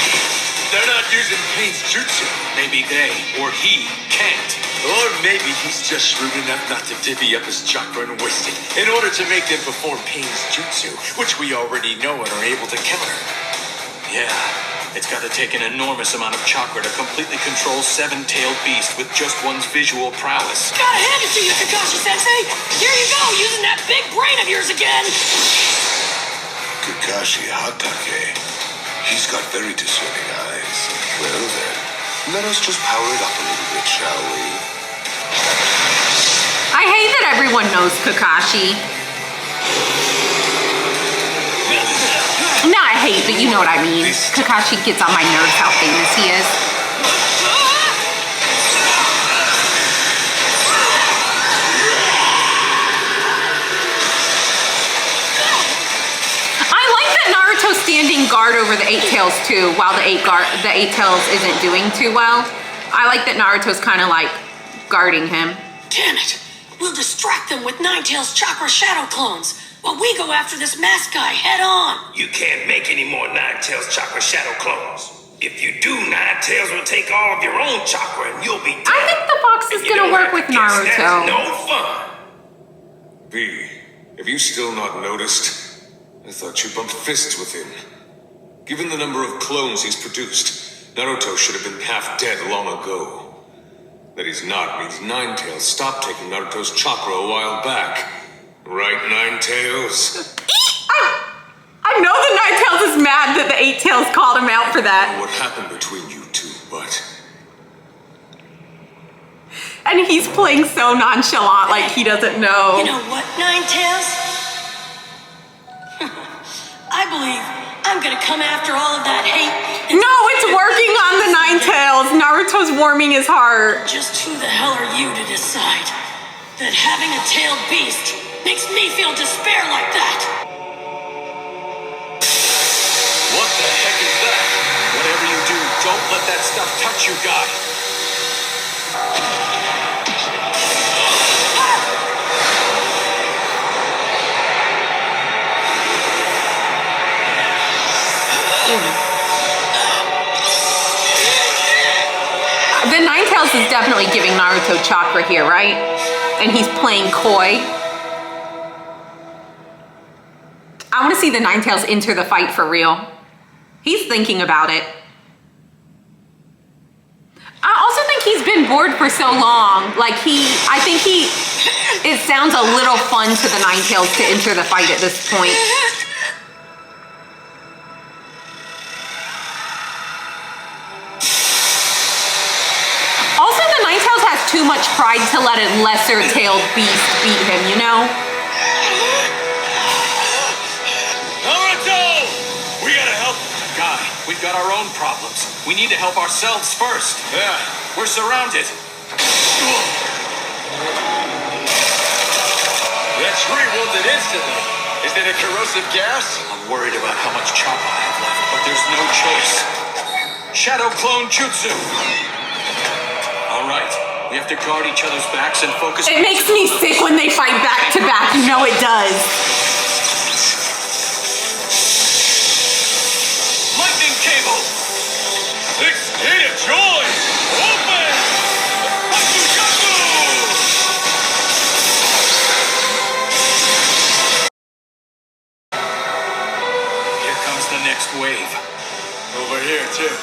They're not using Pain's jutsu. Maybe they, or he, can't. Or maybe he's just shrewd enough not to divvy up his chakra and waste it in order to make them perform Pain's jutsu, which we already know and are able to counter. Yeah, it's got to take an enormous amount of chakra to completely control Seven-Tailed Beast with just one's visual prowess. Gotta hand it to you, Kakashi-sensei! Here you go, using that big brain of yours again! Kakashi Hatake. He's got very discerning eyes. Well then, let us just power it up a little bit, shall we? I hate that everyone knows Kakashi. Not hate, but you know what I mean. Kakashi gets on my nerves how famous he is. I like that Naruto's standing guard over the 8 tails too, while the 8 tails isn't doing too well. I like that Naruto's kind of like guarding him. Damn it! We'll distract them with Nine-Tails chakra shadow clones while we go after this mask guy head on! You can't make any more Nine-Tails chakra shadow clones. If you do, Nine-Tails will take all of your own chakra and you'll be dead. I think the fox is gonna work with Naruto. That's no fun. B, have you still not noticed? I thought you bumped fists with him. Given the number of clones he's produced, Naruto should have been half dead long ago. That he's not means Nine-Tails stopped taking Naruto's chakra a while back. Right, Nine-Tails? I know the Nine-Tails is mad that the 8 tails called him out for that. What happened between you two, but... And he's playing so nonchalant, like he doesn't know. You know what, Nine-Tails? I believe I'm gonna come after all of that hate. No, it's working on the Nine-Tails. Naruto's warming his heart. Just who the hell are you to decide that having a tailed beast makes me feel despair like that? What the heck is that? Whatever you do, don't let that stuff touch you, Guy. The Nine-Tails is definitely giving Naruto chakra here, right? And he's playing coy. I want to see the Nine-Tails enter the fight for real. He's thinking about it. I also think he's been bored for so long. It sounds a little fun to the Nine-Tails to enter the fight at this point. Also, the Nine-Tails has too much pride to let a lesser-tailed beast beat him, you know? Naruto! We gotta help. Guy, we've got our own problems. We need to help ourselves first. Yeah. We're surrounded. That tree wilted instantly. Is that a corrosive gas? I'm worried about how much chakra I have left, but there's no choice. Shadow clone jutsu. All right, we have to guard each other's backs and focus. It makes me sick when they fight back to back. You know it does. Lightning cable. 6 gate of joy! Open! Suigetsu! Here comes the next wave. Over here, too.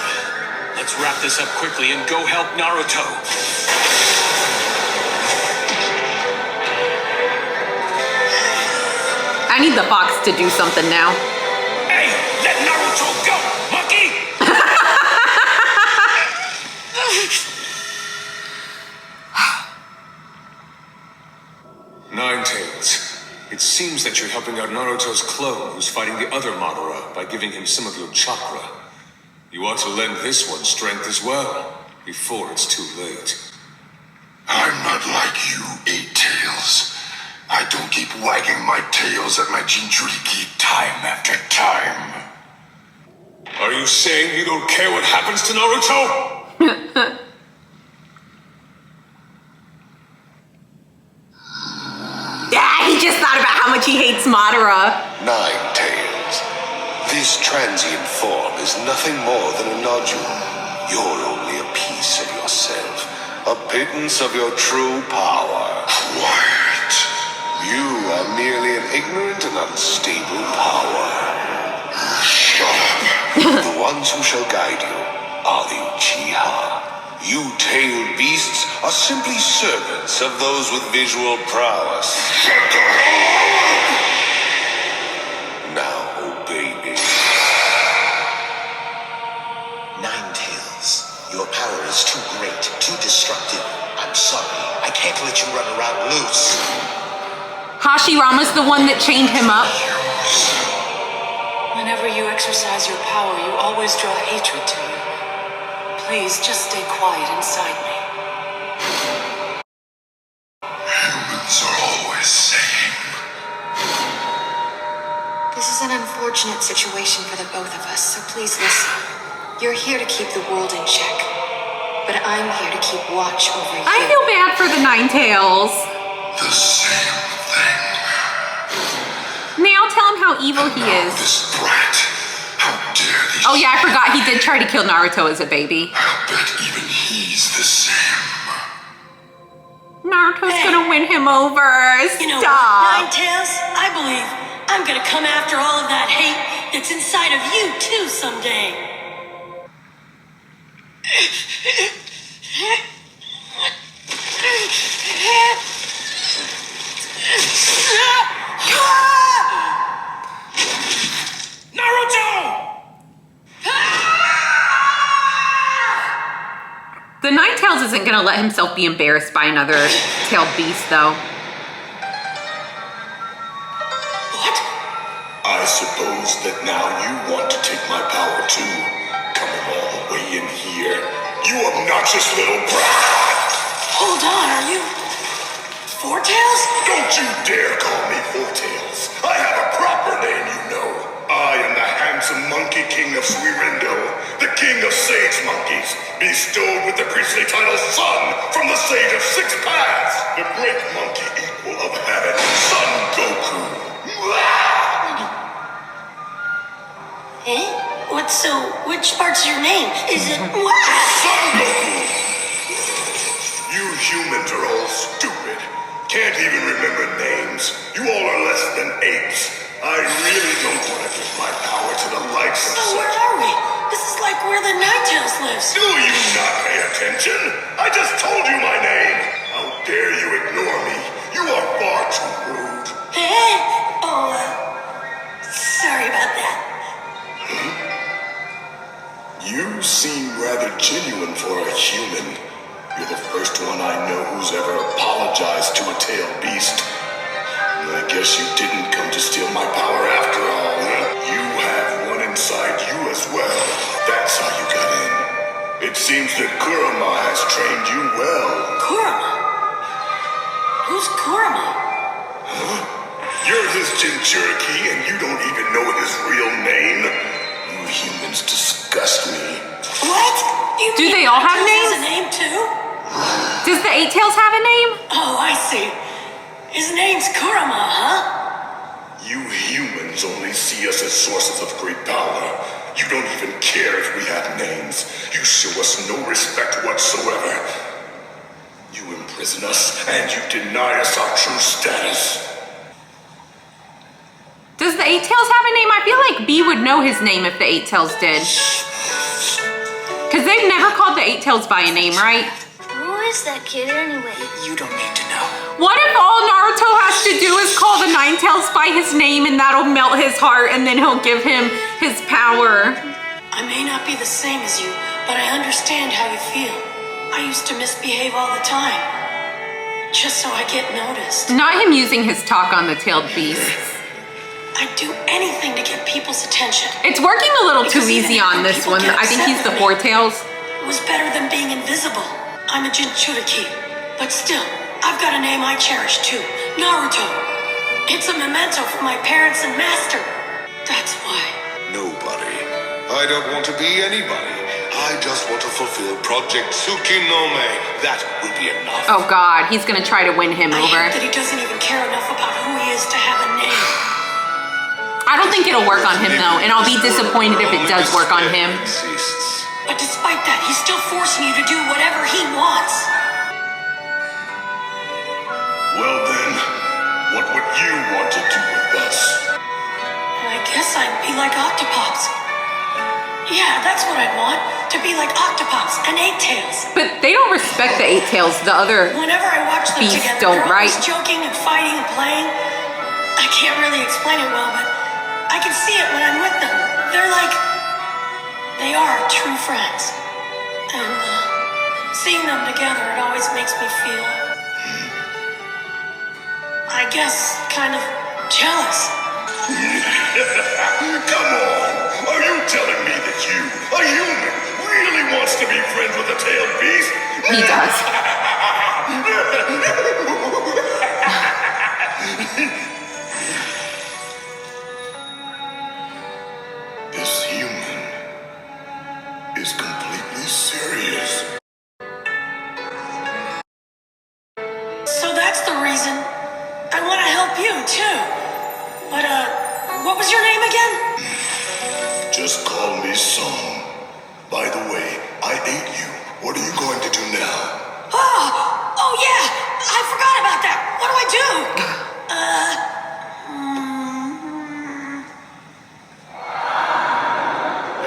Let's wrap this up quickly and go help Naruto. I need the fox to do something now. Hey, let Naruto go, monkey! Ninetales, it seems that you're helping out Naruto's clone who's fighting the other Madara by giving him some of your chakra. You ought to lend this one strength as well, before it's too late. I'm not like you, Eight Tails. I don't keep wagging my tails at my Jinchuriki time after time. Are you saying you don't care what happens to Naruto? Yeah, he just thought about how much he hates Madara. Ninetales, this transient form is nothing more than a nodule. You're only a piece of yourself, a pittance of your true power. Quiet. You are merely an ignorant and unstable power. Shut up. The ones who shall guide you are the Uchiha. You tailed beasts are simply servants of those with visual prowess. Now obey me. Ninetales, your power is too great, too destructive. I'm sorry, I can't let you run around loose. Hashirama's the one that chained him up. Whenever you exercise your power, you always draw hatred to you. Please, just stay quiet inside me. Humans are always same. This is an unfortunate situation for the both of us, so please listen. You're here to keep the world in check, but I'm here to keep watch over you. I feel bad for the Ninetales. The same thing. Now tell him how evil he is. This brat. How dare these... Oh yeah, I forgot he did try to kill Naruto as a baby. I'll bet even he's the same. Naruto's gonna win him over. You know Stop. what, Ninetales? I believe I'm gonna come after all of that hate that's inside of you too someday. Naruto! The Ninetales isn't gonna let himself be embarrassed by another tailed beast, though. What? I suppose that now you want to take my power too. Coming all the way in here. You obnoxious little brat! Hold on, are you... Four Tails? Don't you dare call me Four Tails. I have a proper name, you know. I am the handsome monkey king of Suigetsu, the king of sage monkeys, bestowed with the priestly title Son from the sage of six paths, the great monkey equal of heaven, Son Goku. Eh? What, so, which part's your name? Is it... Son Goku! You humans are all stupid. Can't even remember names. You all are less than apes. I really don't want to give my power to the likes of So where are we? This is like where the Ninetales lives. Do you not pay attention? I just told you my name. How dare you ignore me? You are far too rude. Eh? Oh, sorry about that. You seem rather genuine for a human. You're the first one I know who's ever apologized to a tailed beast. I guess you didn't come to steal my power after all, huh? You have one inside you as well. That's how you got in. It seems that Kurama has trained you well. Kurama? Who's Kurama? Huh? You're his Jinchuriki and you don't even know his real name? You humans disgust me. What? Do they all have names? names? A name too? Does the Eight Tails have a name? Oh, I see. His name's Kurama, huh? You humans only see us as sources of great power. You don't even care if we have names. You show us no respect whatsoever. You imprison us, and you deny us our true status. Does the Eight Tails have a name? I feel like B would know his name if the Eight Tails did. Because they've never called the Eight Tails by a name, right? Who is that kid anyway? You don't need to know. What if all Naruto has to do is call the Ninetales by his name and that'll melt his heart and then he'll give him his power? I may not be the same as you, but I understand how you feel. I used to misbehave all the time. just so I get noticed. Not him using his talk on the tailed beast. I'd do anything to get people's attention. It's working a little too easy on this one. I think he's the four tails. It was better than being invisible. I'm a Jinchuriki, but still, I've got a name I cherish too. Naruto. It's a memento from my parents and master. That's why. Nobody. I don't want to be anybody. I just want to fulfill Project Tsukinome. That will be enough. Oh God, he's gonna try to win him over. I hate that he doesn't even care enough about who he is to have a name. I don't think it'll work on him though, and I'll be disappointed if it does work on him. But despite that, he's still forcing you to do whatever he wants. Well then, what would you want to do with us? I guess I'd be like Octopops. Yeah, that's what I'd want. To be like Octopops and Eight Tails. But they don't respect the Eight Tails. The other Whenever I watch them beasts together, don't, they're right? always joking and fighting and playing. I can't really explain it well, but I can see it when I'm with them. They're like... They are true friends. And seeing them together, it always makes me feel... I guess, kind of jealous. Come on! Are you telling me that you, a human, really wants to be friends with a tailed beast? He does. This human is completely serious. So that's the reason. I want to help you, too. But, what was your name again? Just call me Song. By the way, I ate you. What are you going to do now? Oh yeah! I forgot about that! What do I do?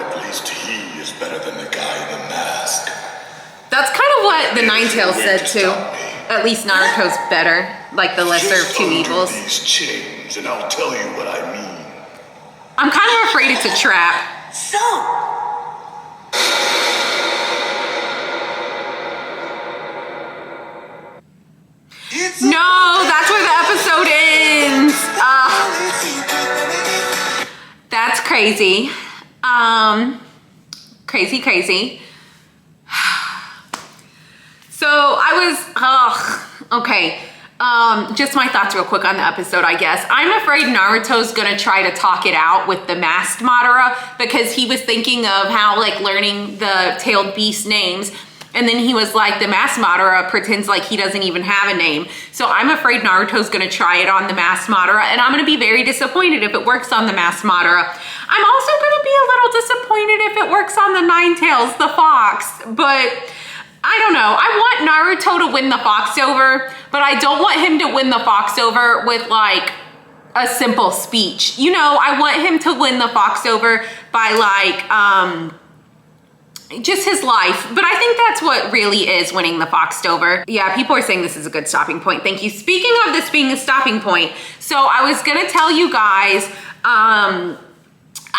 At least he is better than the guy in the mask. That's kind of what the Nine Tails said too. At least Naruto's better, like the lesser of two evils. These chains, and I'll tell you what I mean. I'm kind of afraid it's a trap. So... No, that's where the episode ends. That's crazy. Crazy. So okay. Just my thoughts real quick on the episode, I guess. I'm afraid Naruto's gonna try to talk it out with the masked Madara because he was thinking of how like learning the tailed beast names. And then he was like, the masked Madara pretends like he doesn't even have a name. So I'm afraid Naruto's gonna try it on the masked Madara, and I'm gonna be very disappointed if it works on the masked Madara. I'm also gonna be a little disappointed if it works on the Nine Tails, the fox. But I don't know. I want Naruto to win the fox over, but I don't want him to win the fox over with like a simple speech. You know, I want him to win the fox over by like, just his life. But I think that's what really is winning the fox over. Yeah, people are saying this is a good stopping point. Thank you. Speaking of this being a stopping point, so I was gonna tell you guys,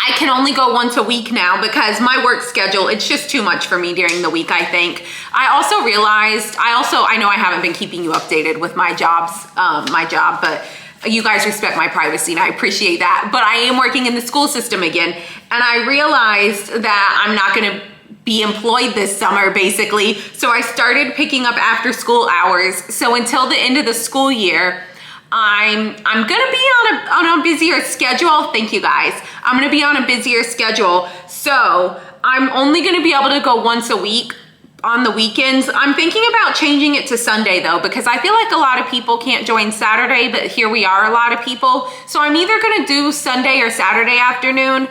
I can only go once a week now because my work schedule, it's just too much for me during the week, I think. I also realized, I know I haven't been keeping you updated with my job, but you guys respect my privacy and I appreciate that. But I am working in the school system again. And I realized that I'm not gonna be employed this summer basically. So I started picking up after school hours. So until the end of the school year, I'm gonna be on a busier schedule. Thank you guys. I'm gonna be on a busier schedule. So I'm only gonna be able to go once a week on the weekends. I'm thinking about changing it to Sunday though, because I feel like a lot of people can't join Saturday, but here we are, a lot of people. So I'm either gonna do Sunday or Saturday afternoon.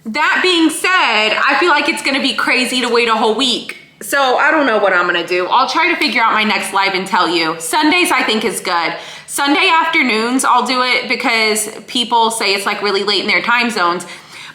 That being said, I feel like it's gonna be crazy to wait a whole week. So I don't know what I'm gonna do. I'll try to figure out my next live and tell you. Sundays I think is good. Sunday afternoons, I'll do it because people say it's like really late in their time zones.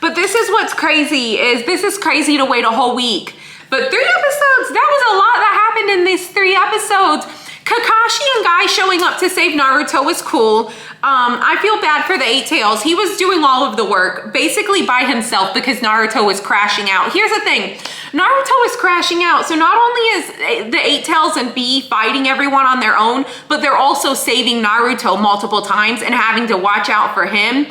But this is what's crazy, is this is crazy to wait a whole week. But 3 episodes, that was a lot that happened in these 3 episodes. Kakashi and Guy showing up to save Naruto was cool. I feel bad for the 8 Tails. He was doing all of the work basically by himself because Naruto was crashing out. Here's the thing, Naruto is crashing out. So not only is the Eight Tails and B fighting everyone on their own, but they're also saving Naruto multiple times and having to watch out for him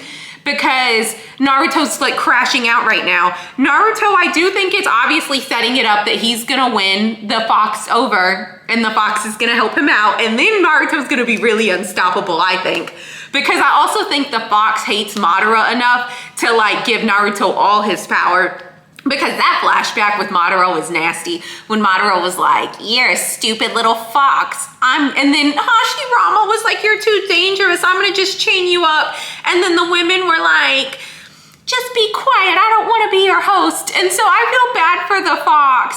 because Naruto's like crashing out right now. Naruto, I do think it's obviously setting it up that he's gonna win the fox over and the fox is gonna help him out. And then Naruto's gonna be really unstoppable, I think. Because I also think the fox hates Madara enough to like give Naruto all his power. Because that flashback with Madara was nasty. When Madara was like, you're a stupid little fox. And then Hashirama was like, you're too dangerous. I'm gonna just chain you up. And then the women were like, just be quiet. I don't wanna be your host. And so I feel bad for the fox.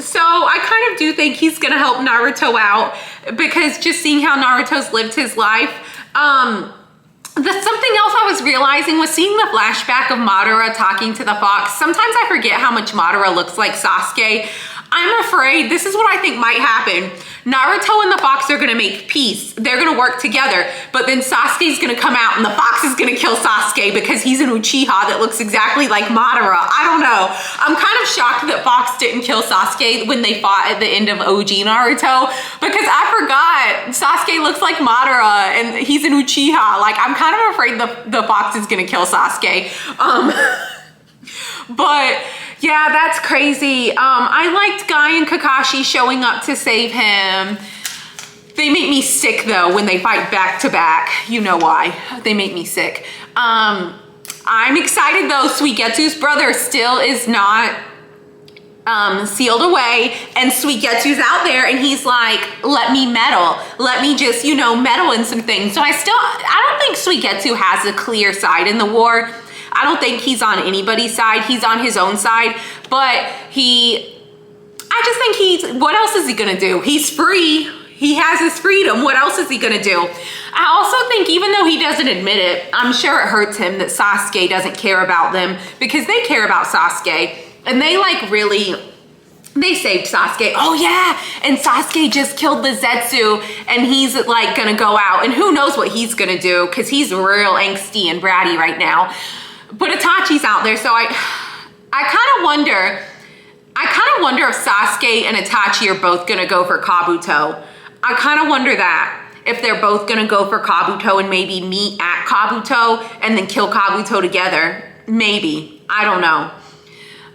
So I kind of do think he's gonna help Naruto out because just seeing how Naruto's lived his life, something else I was realizing was seeing the flashback of Madara talking to the fox. Sometimes I forget how much Madara looks like Sasuke. I'm afraid this is what I think might happen. Naruto and the fox are gonna make peace. They're gonna work together, but then Sasuke's gonna come out and the fox is gonna kill Sasuke because he's an Uchiha that looks exactly like Madara. I don't know. I'm kind of shocked that Fox didn't kill Sasuke when they fought at the end of OG Naruto because I forgot Sasuke looks like Madara and he's an Uchiha. Like, I'm kind of afraid the fox is gonna kill Sasuke. But yeah, that's crazy. I liked Guy and Kakashi showing up to save him. They make me sick though when they fight back to back. You know why. They make me sick. I'm excited though. Suigetsu's brother still is not sealed away, and Suigetsu's out there and he's like, let me meddle. Let me just, you know, meddle in some things. So I don't think Suigetsu has a clear side in the war. I don't think he's on anybody's side. He's on his own side, but I just think what else is he gonna do? He's free. He has his freedom. What else is he gonna do? I also think even though he doesn't admit it, I'm sure it hurts him that Sasuke doesn't care about them because they care about Sasuke and they like really, they saved Sasuke. Oh yeah, and Sasuke just killed the Zetsu and he's like gonna go out and who knows what he's gonna do because he's real angsty and bratty right now. But Itachi's out there, so I kind of wonder if Sasuke and Itachi are both gonna go for Kabuto. I kind of wonder that, if they're both gonna go for Kabuto and maybe meet at Kabuto and then kill Kabuto together. Maybe, I don't know.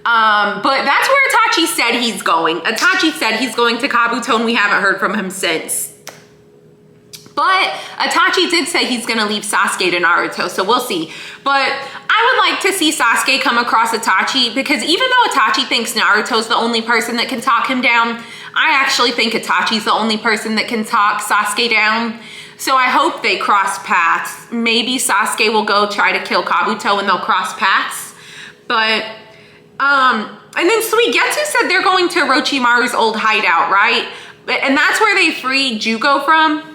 But that's where Itachi said he's going. Itachi said he's going to Kabuto and we haven't heard from him since. But Itachi did say he's gonna leave Sasuke to Naruto, so we'll see. But I would like to see Sasuke come across Itachi because even though Itachi thinks Naruto's the only person that can talk him down, I actually think Itachi's the only person that can talk Sasuke down. So I hope they cross paths. Maybe Sasuke will go try to kill Kabuto and they'll cross paths. But, and then Suigetsu said they're going to Orochimaru's old hideout, right? And that's where they freed Jugo from.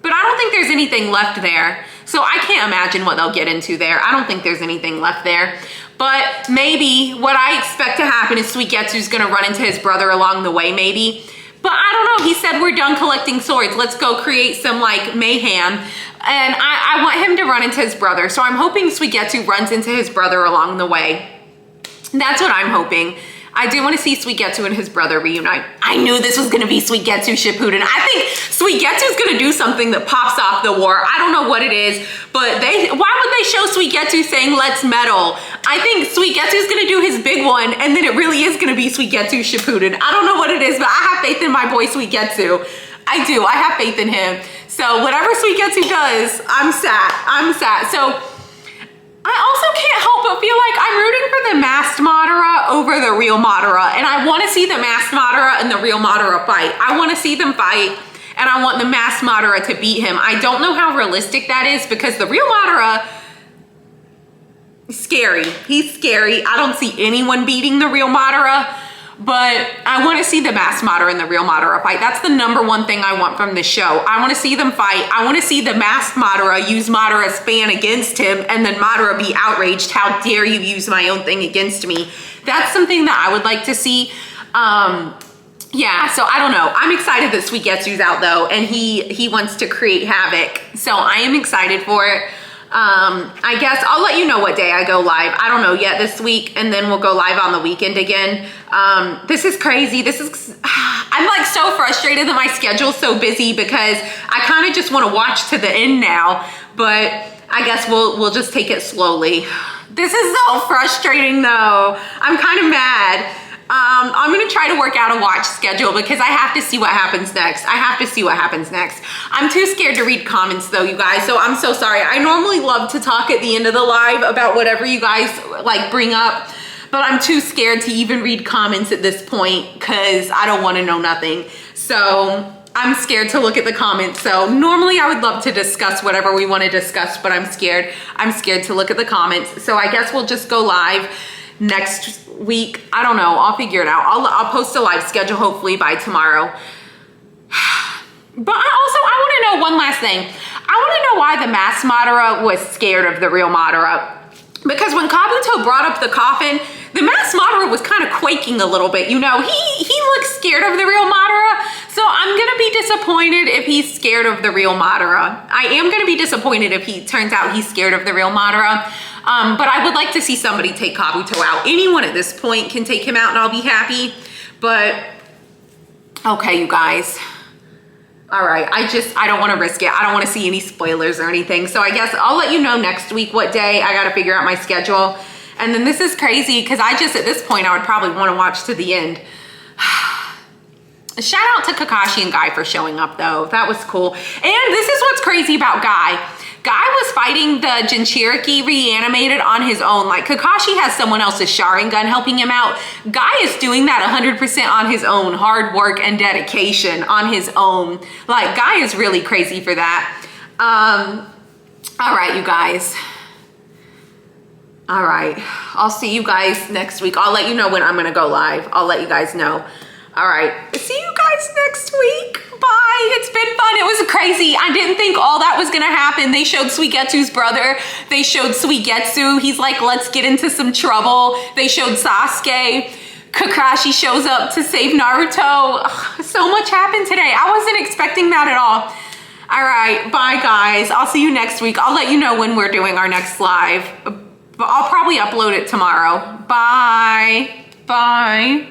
But I don't think there's anything left there. So I can't imagine what they'll get into there. I don't think there's anything left there. But maybe what I expect to happen is Suigetsu's gonna run into his brother along the way, maybe. But I don't know, he said we're done collecting swords. Let's go create some like mayhem. And I want him to run into his brother. So I'm hoping Suigetsu runs into his brother along the way. That's what I'm hoping. I do want to see Suigetsu and his brother reunite. I knew this was going to be Suigetsu Shippuden. I think Suigetsu's going to do something that pops off the war. I don't know what it is, but why would they show Suigetsu saying, let's meddle? I think Suigetsu's going to do his big one, and then it really is going to be Suigetsu Shippuden. I don't know what it is, but I have faith in my boy Suigetsu. I do. I have faith in him. So whatever Suigetsu does, I'm sad. So I also can't help but feel like I'm rooting for the masked Madara over the real Madara. And I want to see the masked Madara and the real Madara fight. I want to see them fight and I want the masked Madara to beat him. I don't know how realistic that is because the real Madara is scary. He's scary. I don't see anyone beating the real Madara. But I want to see the masked Madara and the real Madara fight. That's the number one thing I want from this show. I want to see them fight. I want to see the masked Madara use Madara's fan against him and then Madara be outraged. How dare you use my own thing against me? That's something that I would like to see. Yeah, so I don't know. I'm excited that Suigetsu's out though, and he wants to create havoc. So I am excited for it. I guess I'll let you know what day I go live. I don't know yet this week, and then we'll go live on the weekend again. This is crazy. I'm like so frustrated that my schedule's so busy because I kind of just want to watch to the end now, but I guess we'll just take it slowly. This is so frustrating though. I'm kind of mad. I'm gonna try to work out a watch schedule because I have to see what happens next. I'm too scared to read comments though, you guys, so I'm so sorry. I normally love to talk at the end of the live about whatever you guys like bring up, but I'm too scared to even read comments at this point because I don't want to know nothing. So I'm scared to look at the comments. So normally I would love to discuss whatever we want to discuss, but I'm scared. I'm scared to look at the comments. So I guess we'll just go live next week. I don't know. I'll figure it out. I'll post a live schedule hopefully by tomorrow. But I want to know one last thing. I want to know why the masked Madara was scared of the real Madara. Because when Kabuto brought up the coffin, the masked Madara was kind of quaking a little bit. You know, he looked scared of the real Madara. So I'm going to be disappointed if he's scared of the real Madara. I am going to be disappointed if he turns out he's scared of the real Madara. But I would like to see somebody take Kabuto out. Anyone at this point can take him out and I'll be happy. But, okay, you guys. All right, I don't want to risk it. I don't want to see any spoilers or anything. So I guess I'll let you know next week what day. I got to figure out my schedule. And then this is crazy because at this point, I would probably want to watch to the end. Shout out to Kakashi and Guy for showing up though. That was cool. And this is what's crazy about Guy. Guy was fighting the Jinchuriki reanimated on his own. Like Kakashi has someone else's Sharingan helping him out. Guy is doing that 100% on his own. Hard work and dedication on his own. Like Guy is really crazy for that. All right, you guys. All right, I'll see you guys next week. I'll let you know when I'm gonna go live. I'll let you guys know. All right, see you guys next week. Bye. It's been fun. It was crazy. I didn't think all that was gonna happen. They showed Suigetsu's brother. They showed Suigetsu. He's like, let's get into some trouble. They showed Sasuke. Kakashi shows up to save Naruto. Ugh, so much happened today. I wasn't expecting that at all. All right, bye guys. I'll see you next week. I'll let you know when we're doing our next live. But I'll probably upload it tomorrow. Bye. Bye.